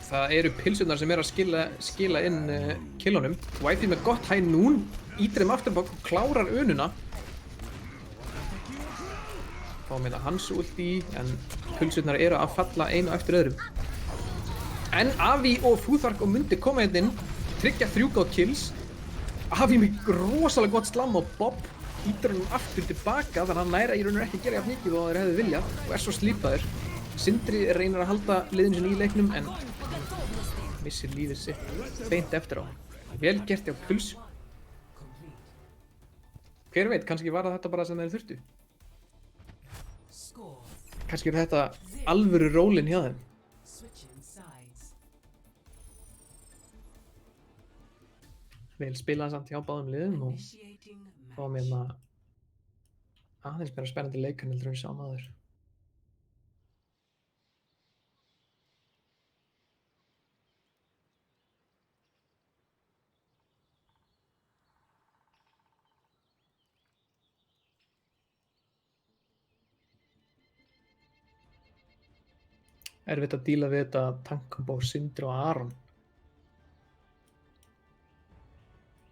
það eru pilsurnar sem að skila inn killunum. Wifey með gott high noon, ítir þeim afturbak og klárar önuna. Fáum hérna hans ult í, en pilsurnar eru að falla einu eftir öðrum. En Avi og Futhark og Mundi koma hérna inn, tryggja 3 góð kills. Avi með rosalega gott slam á Bob, ítir hann aftur tilbaka, þannig að hann næra í raun og ekki að gera jafn mikið og þeir hefðu viljað og er svo slípaður. Sindri reynir að halda liðinu sinni í leiknum en missir lífið sitt beint eftir á. Vel gert hjá Pulsu. Hver veit, kannski var þetta bara sem þeir þurftu. Kannski er þetta alvöru rólinn hjá þeim. Vel spilað samt hjá báðum liðum og fáum hérna aðeins meira spennandi leikan heldur en við sáum áður. Erfitt að díla við þetta tankkombo Sindri og Aron.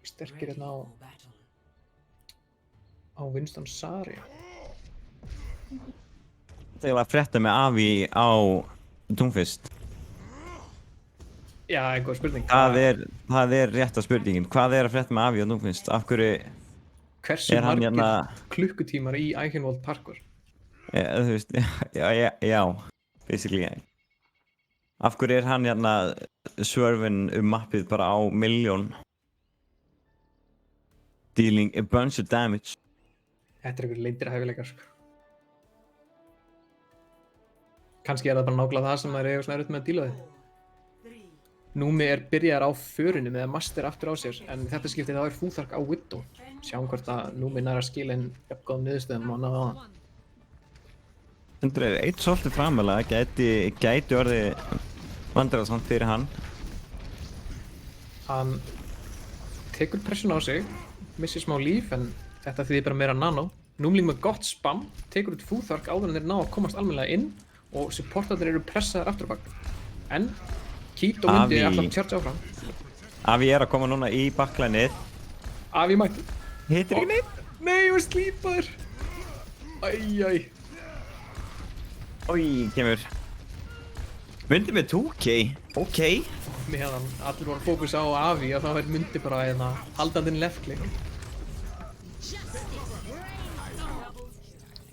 Sterkir hérna á Winston Saria. Þegar að frétta með Avi á Doomfist. Já, einhver spurning. Það er rétta spurningin. Hvað er að frétta með Avi á Doomfist? Af hverju Hversu margir klukkutímar í Eichenwald Parkour? Þú veist, já, basically. Af hverju er hann hérna swervin mappið bara á milljón? Dealing a bunch of damage. Þetta er einhver leyndir hæfileikar, sko. Kannski er það bara nákvæmlega það sem það er svona erfitt með að díla við. Númi er byrjaðar á förinu með master aftur á sér, en þetta skiptið þá er Futhark á Widow. Sjáum hvort að Númi nær að skila inn jafngóðum niðurstöðum og náða á það. Sindri er eitt svolítið framalega, gæti orðið vandræðasamt fyrir hann. Hann tekur pressun á sig, missir smá líf, en þetta þýðir bara meira nano. Númling með gott spam, tekur út Futhark áður en þeir ná að komast almennilega inn og supportarnir eru pressaðar aftur á bak. En Kít og Mundi er alltaf að charge áfram. Avi er að koma núna í backlineið. Avi mætti. Hittir ekki neitt? Nei, ég var slípaður. Æjæj. Ói, kemur. Mundi með 2K. Ok. Meðan allir voru að fókusa á Avi og þá er Mundi bara hérna haldandinn lefkli.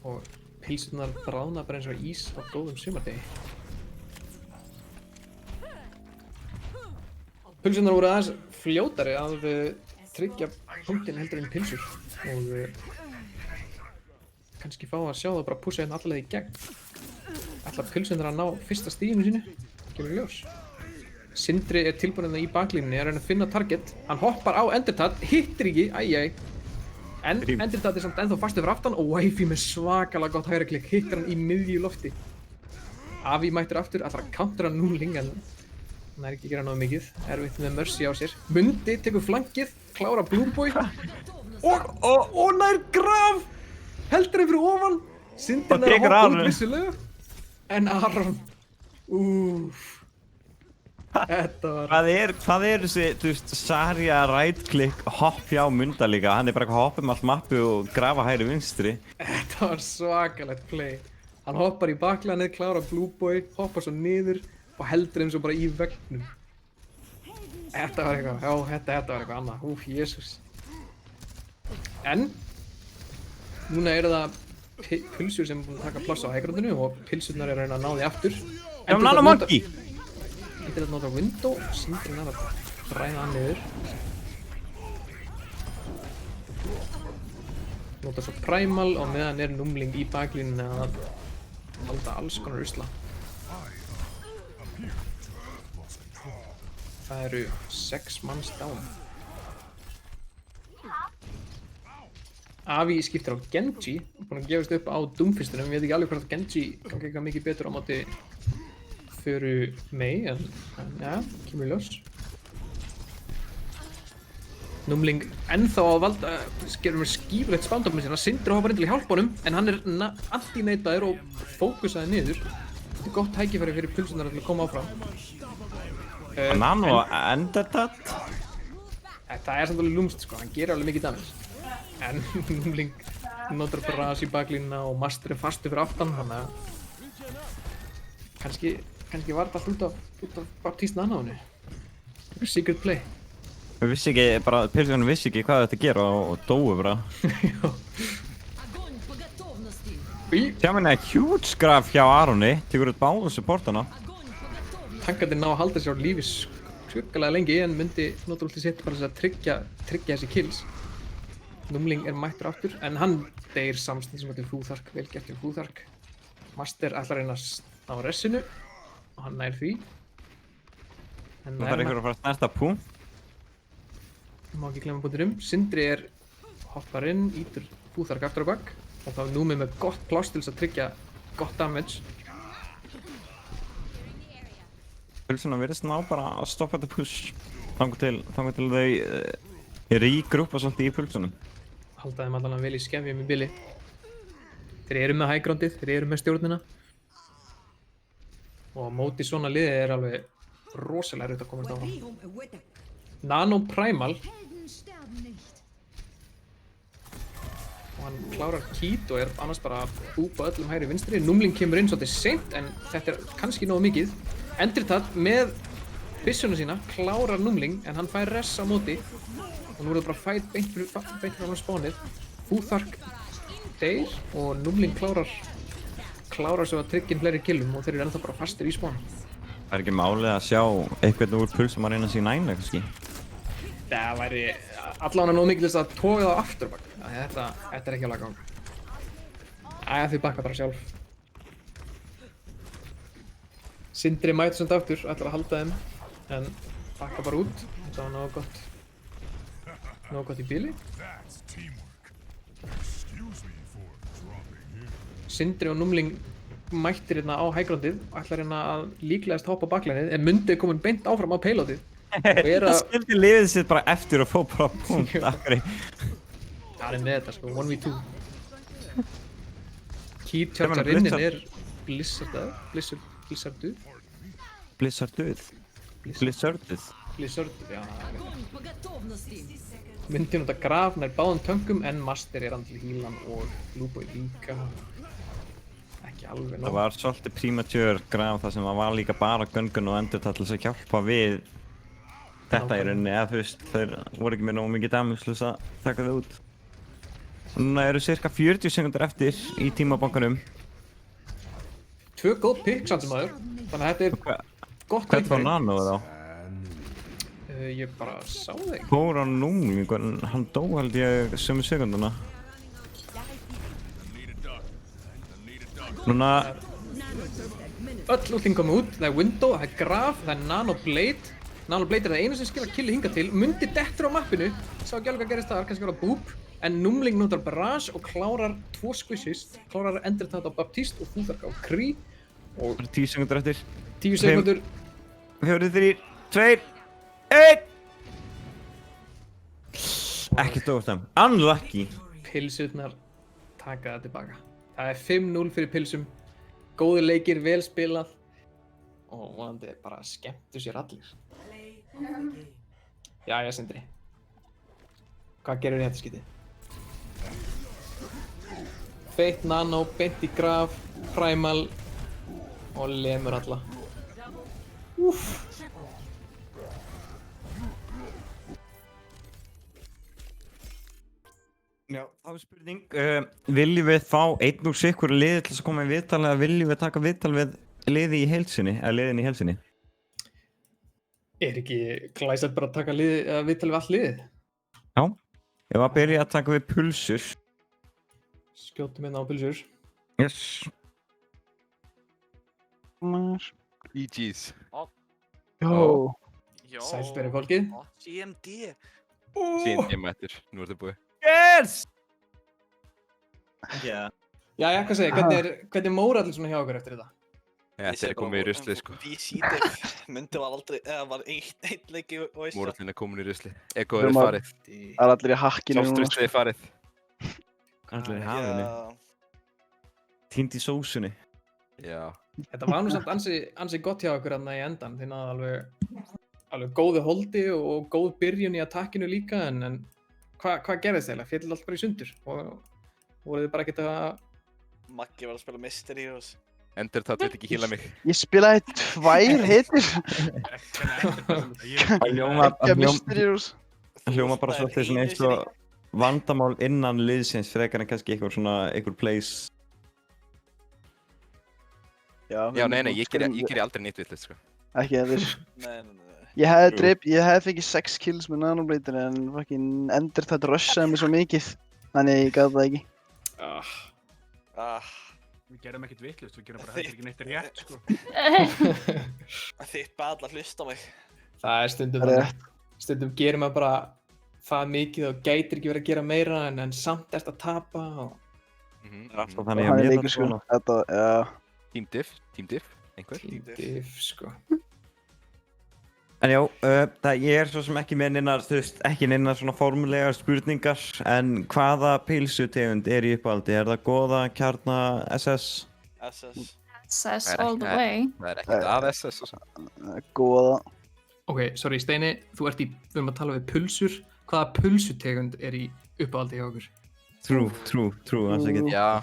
Og pilsurnar bráðna bara eins og ís á góðum sumardegi. Pilsurnar voru aðeins fljótari að tryggja punktinn heldur en pilsur og kannski fá að sjá það bara pússa hérna allavega í gegn. Ætla pilsurnar að ná fyrsta stíginu sínu, kemur ljós. Sindri er tilbúinn í baklínunni, er að reyna að finna target. Hann hoppar á Endertat, hittir ekki, æjæj. En Endertat er samt ennþá fastur fyrir aftan og Wifey með svakalega gott hægra klikk hittir hann í miðju lofti. Avi mættir aftur, ætlar að countera Númling en hann er ekki að gera náðu mikið. Erfitt með Mercy á sér. Mundi tekur flankið, klára Blue Boy og nær graf! Heldur hann fyrir ofan. Sindri nær að hoppa út vissulega. En Aron, þetta var... Hvað er þessi, þú veist, Saria right click hopp hjá Munda líka? Hann er bara að hoppa um allt mappu og grafa hægri vinstri. Þetta var svakalegt play. Hann hoppar í baklanið, klárar Blue Boy, hoppar svo niður og heldur eins og bara í veggnum. Þetta var eitthvað, já, þetta var eitthvað annað. Jésús. En, núna eru það pilsur sem er búin að taka pláss á hægrandinu og pilsurnar er að reyna að ná því aftur. Já, Nano Monkey! Þetta er að nota Window, Sindri nær að dræna hann niður. Nota svo Primal og meðan er Númling í baklínunni að halda alls konar usla. Það eru 6 manns down. Avi skiptir á Genji, búinn að gefast upp á Doomfistunum. Ég veit ekki alveg hvort Genji gangi eitthvað mikið betur á móti fyrir Mei, en ja, kemur í ljós. Númling ennþá að valda, skerum við skífulegt spándofnum sína. Sindri hoppar inn til að hjálpa honum, en hann er anti-neitaður og fókusaði niður. Þetta er gott tækifæri fyrir pulsunar til að koma áfram. Nano endur það? Það er samt alveg lúmst sko, hann gerir alveg mikið damage. En Númling notar Brass í baklínuna og Master er fastu fyrir aftan, þannig að kannski var þetta allt út af Baptiste Nano-inu. Secret play. Við vissi ekki, bara pilsunum vissi ekki hvað þetta gera og dói bara. Sjá minna huge graf hjá Aroni, tekur út báðu supportana. Tankandi ná að halda sér á lífi skuggalega lengi, en myndi nota úr til sitt bara þess að tryggja þessi kills. Númling er mættur aftur, en hann deyr samstundis sem til Fúþark, vel gert til Fúþark. Master ætlar að reyna á ressinu og hann nær því. Það er einhver að fara að snerta pú. Má ekki glemma búinir Sindri hoppar inn, ítur Fúþark aftur á bak og þá er Númi með gott pláss til þess að tryggja gott damage. Pilsuna virðist ná bara að stoppa þetta push þangar til þau rígrúpa svolítið í pulsunum. Halda þeim allan vel í skefjum í bili. Þeir eru með high groundið, þeir eru með stjórnina. Og á móti svona liði er alveg rosalega erfitt að komast áfram. Nano Primal. Og hann klárar Kít og er annars bara að búpa öllum hægri vinstri. Númling kemur inn svolítið seint, en þetta er kannski nógu mikið. Endritall með byssuna sína klárar Númling, en hann fær res á móti. Og nú er það bara fight beint fyrir hann spánið. Fúþark deyr og Númling klárar svo að tryggja fleiri killum og þeir eru ennþá bara fastir í spán. Það er ekki málið að sjá eitthvað úr pulsum að reyna sig næna kannski. Það væri allavega nóg mikilvægt að toga það aftur bak. Þetta er ekki alveg gang. Þau bakka bara sjálf. Sindri mætur samt aftur, ætlar að halda þeim, en bakka bara út. Þetta var nógu gott. Nógu gott í bili. Sindri og Númling mættir hérna á hægrandið og ætlar hérna að líklegast hoppa baklænið, en Mundi er komin beint áfram á payloadið. Það skildi liðið sitt bara eftir og fóð bara punkt akkari. Það er með þetta sko, 1v2. Kít charger innin er Blizzarduð. Blizzarduð, já. Mundi nota graf nær báðum töngum, en Master er hann til hílan og Blueboy líka. Ekki alveg nóg. Það var svolítið premature graf þar sem það var líka bara Gungun og Endurtall til þess að hjálpa við þetta í rauninni, eða þú veist, þeir voru ekki með nógu mikið damage til þess að taka þau út. Núna eru cirka 40 sekundar eftir í tímabankanum. 2 góð pick samt sem aður, þannig að þetta er gott Hvert var Nano þá? Ég bara sá þig. Fór á Númling, en hann dó held ég sömu sekunduna. Núna... Öll útling komið út, það er Window, það er Graf, það er Nano Blade. Nano Blade er það einu sem skilja killi hingað til. Mundi dettur á mappinu, sá ekki alveg hvað gerist þar, kannski var það Boop. En Númling notar Barrage og klárar 2 squishes, klárar Endurtall á Baptiste og Fúþark á Kree. Og 10 sekundur eftir. 10 sekundur. 4, 3, 2, 1! Ekki stóðast. Unlucky. Pilsurnar taka það tilbaka. Það er 5-0 fyrir pilsum. Góðir leikir, vel spilað. Og vonandi bara skemmtu sér allir. Jæja, Sindri. Hvað gerir í þetta skiti? Feitt Nano, beint í Graf, Primal og lemur alla. Úff. Já, það er spurning. Viljum við fá einn úr sikkur liði til þess að koma í viðtal, eða viljum við taka viðtal við liði í heilsinni, eða liðin í heilsinni? Er ekki glæsilegt bara að taka viðtal við allt liðið? Já, ég var að byrja að taka við pulsur. Skjótum hérna á pulsur. Yes. GG's. Jó. Sælsperi fólkið. CMD. CMD mættur, nú ertu búið. Yes! Já. Jæja, hvað segir, hvernig mórallin svona hjá okkur eftir þetta? Þetta er komið í ruslið, sko. VC-def myndi var aldrei, eða var einn leik í Oyster. Mórallin er komin í ruslið. Ekoð er farið. Það er allir í hakkinu núna. Sjálfströstið er farið. Allir í hafinu. Týnd í sósunni. Já. Þetta var nú samt ansi gott hjá okkur þarna í endan. Þið náðu alveg góðu holdi og góð byrjun í attackinu líka, en hvað gerðist eiginlega? Féll allt bara í sundur og voruð þið bara ekkert að... Maggi var að spila Mystery og... Endur það veit ekki hýla mig. Ég spilaði 2 hitir. Hljóma bara svolítið svona eins og vandamál innan liðsins frekar en kannski einhver place. Já, nei, ég geri aldrei neitt villist, sko. Ekki þetta. Nei. Ég hefði fengið 6 kills með Nanoblade'inu en fucking Ender það rushaði mig svo mikið. Þannig ég gat það ekki. Við gerum ekkert vitlaust, við gerum bara heldur ekki neitt rétt, sko. Þitt bæði að hlusta á mig. Það er stundum gerir maður bara það mikið og gætir ekki verið að gera meira en samt erst að tapa og... Alltaf þannig að mér það svona. Þetta, já. Team diff, einhver? Team diff, sko. En já, ég er svo sem ekki með neinar, ekki neinar svona formulegar spurningar, en hvaða pilsutegund er í uppáhaldi? Er það góða, kjarna, SS? SS all the way. Það er ekkert að SS. Góða. Ok, sorry, Steini, við erum að tala við pulsur. Hvaða pulsutegund er í uppáhaldi hjá okkur? True, það er ekki. Já,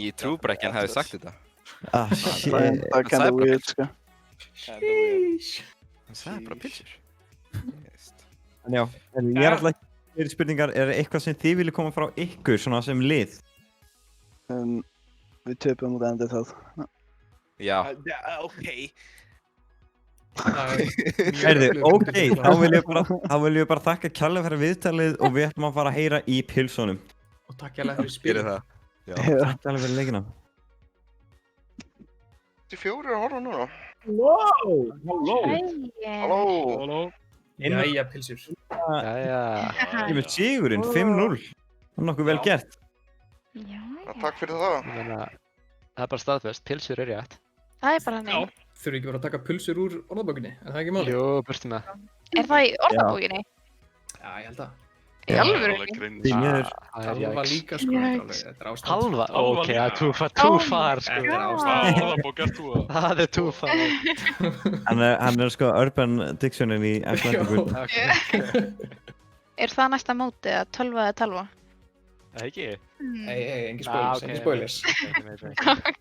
ég trú bara ekki hann hefði sagt þetta. Shit. Það er kinda weird, sko. Það er bara pilsur. En já, ég er alltaf ekki fyrir spurningar, er eitthvað sem þið viljið koma frá ykkur svona sem lið? Við töpum út Ender það. Já. Ok. Ok, þá viljum við bara þakka kærlega fyrir viðtalið og við ætlum að fara að heyra í pilsunum. Og takk kærlega fyrir spilið. Takk kærlega fyrir leikina. 4 að horfa núna. Halló. Jæja, pilsur. Ég með sigurinn, 5-0. Það er nokkuð vel gert. Já. Takk fyrir það. Það er bara staðfest, pilsur er rétt. Það er bara þannig. Þurfum ekki bara að taka pulsur úr orðabókinni, er það ekki máli? Jú, burtu með. Er það í orðabókinni? Já, ég held að. Í alvöru? Því miður. Halva líka, sko, þetta er ástand. Halva? Ok, það er too far, sko. Þetta er ástand. Orðabók ert þú að... Það er too far. Hann er sko Urban Dictionary í Icelandic. Er það næsta móti að 12 eða 12? Ekki? Engin spoilers.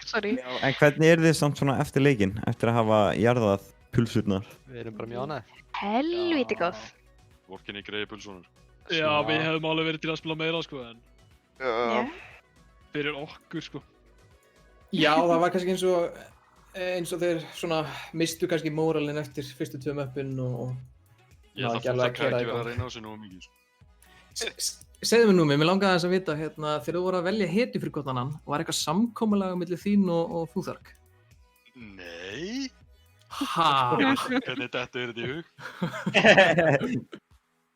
Sorry. En hvernig er þið samt svona eftir leikinn, eftir að hafa jarðað pulsurnar? Við erum bara mjög ánægð. Helvíti góð. Vorkinni greiði pulsunum. Já, við hefum alveg verið til að spila meira, sko, en... Já. Fyrir okkur, sko. Já, það var kannski eins og þeir svona mistu kannski móralinn eftir fyrstu 2 möppin og... Ég ætla að fólk ekki verið að reyna á sig nú mikið, sko. Segðu mér mér langaði aðeins að vita, þegar þú voru að velja hetju fyrir hvort annan, var eitthvað samkomulag milli þín og Fúþark? Nei. Ha? Hvernig þetta er þetta í hug?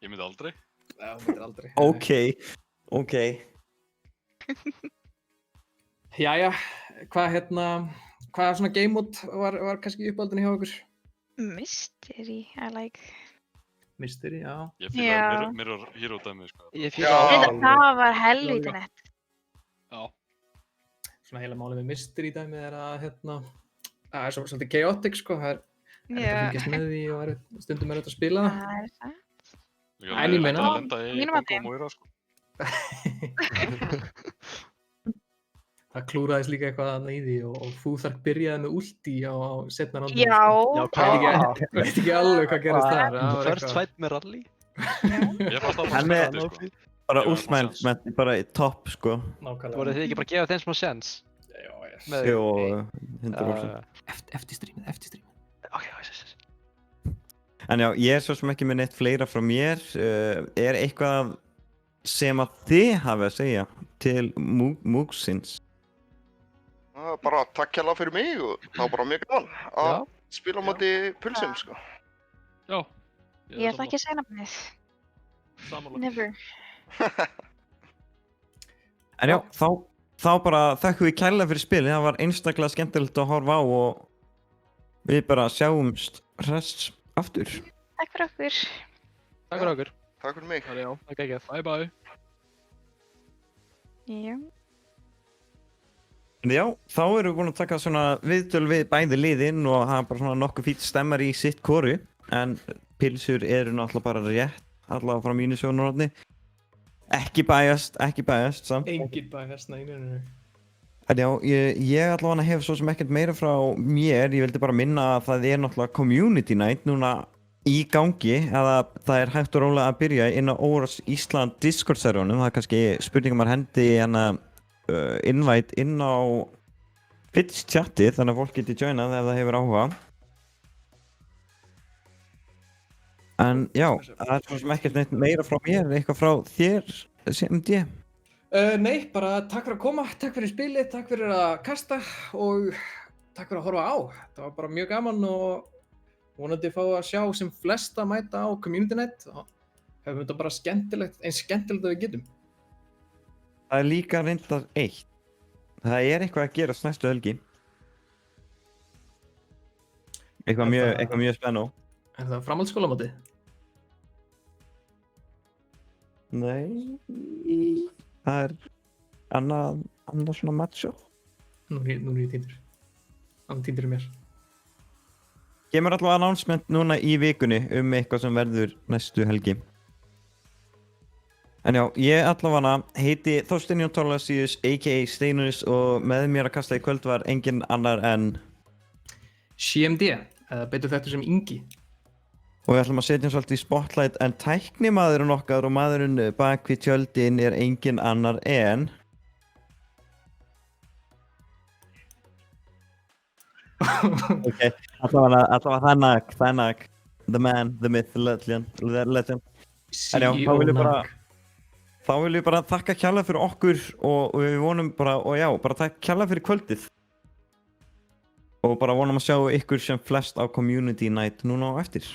Ég myndi aldrei. Já, þú myndir aldrei. Ok. Jæja, hvað svona game mode var kannski í uppáhaldinu hjá okkur? Mystery, I like. Mystery, já. Ég fílaði Mirror Hero dæmi, sko. Ég fílaði Það var helvíti nett. Já. Svona heila málið með mystery dæmi er að það er svolítið chaotic, sko. Það er að fylgjast með því og stundum er þetta að spila það. Það er það. En ég meina Mínum að það klúraðist líka eitthvað í því og Fúþark byrjaði með ulti á seinna rándinu. Já. Veit ekki alveg hvað gerist þar. First fight með rally. Ég fannst það Hann er bara últmælt, bara í topp, sko. Nákvæmlega. Voruð þið ekki bara að gefa þeim smá sjens? Jú, 100%. Eftir strímið. Ok. En já, ég er svo sem ekki með neitt fleira frá mér. Er eitthvað sem að þið hafi að segja til Moogsins? Bara takk hérlega fyrir mig og það var bara mjög gaman að spila á móti pulsum, sko. Já. Ég ætla ekki að segja nafnið. Samanlega. Never. En já, þá bara þakkum við kærlega fyrir spilið. Það var einstaklega skemmtilegt að horfa á og við bara sjáumst hress aftur. Takk fyrir okkur. Takk fyrir okkur. Takk fyrir mig. Já, takk ekki. Bye bye. Já. En já, þá erum við búin að taka svona viðtöl við bæði liðin og það er bara svona nokkuð fýtt stemmar í sitt hvoru. En pilsur eru náttúrulega bara rétt, allavega frá mínu sjónarhorni. Ekki biased samt. Engin biased, nei. En já, ég allavega hef svo sem ekkert meira frá mér. Ég vildi bara minna að það er náttúrulega community night núna í gangi, eða það er hægt og rólega að byrja inn á Óras Ísland Discord-serverunum. Það er kannski spurningum að hendi invite inn á Twitch-chatið, þannig að fólk geti joinað ef það hefur áhuga. En já, það er svo sem ekkert neitt meira frá mér, eitthvað frá þér, CMD. Nei, bara takk fyrir að koma, takk fyrir spilið, takk fyrir að kasta og takk fyrir að horfa á. Það var bara mjög gaman og vonandi fá að sjá sem flesta mæta á Community Night og hefum þetta bara skemmtilegt, eins skemmtilegt að við getum. Það er líka reyndar eitt. Það er eitthvað að gerast næstu helgi. Eitthvað mjög spennó. Er það framhaldsskólamótið? Nei, það er annað svona matcho. Nú er ég týndur. Hann týndur mér. Kemur allavega announcement núna í vikunni eitthvað sem verður næstu helgi. En já, ég allavega heiti Þorsteinn Jón Thorlacius, a.k.a. Steinunus og með mér að kasta í kvöld var engin annar en CMD, eða betur þekktur sem Ingi. Og við ætlum að setja svolítið í spotlight en tæknimaðurinn okkar og maðurinn bak við tjöldin er engin annar en Ok, allavega Thanak, the man, the myth, the legend. En já, þá viljum við bara þakka kærlega fyrir okkur og við vonum bara, bara takk kærlega fyrir kvöldið. Og bara vonum að sjá ykkur sem flest á Community Night núna á eftir.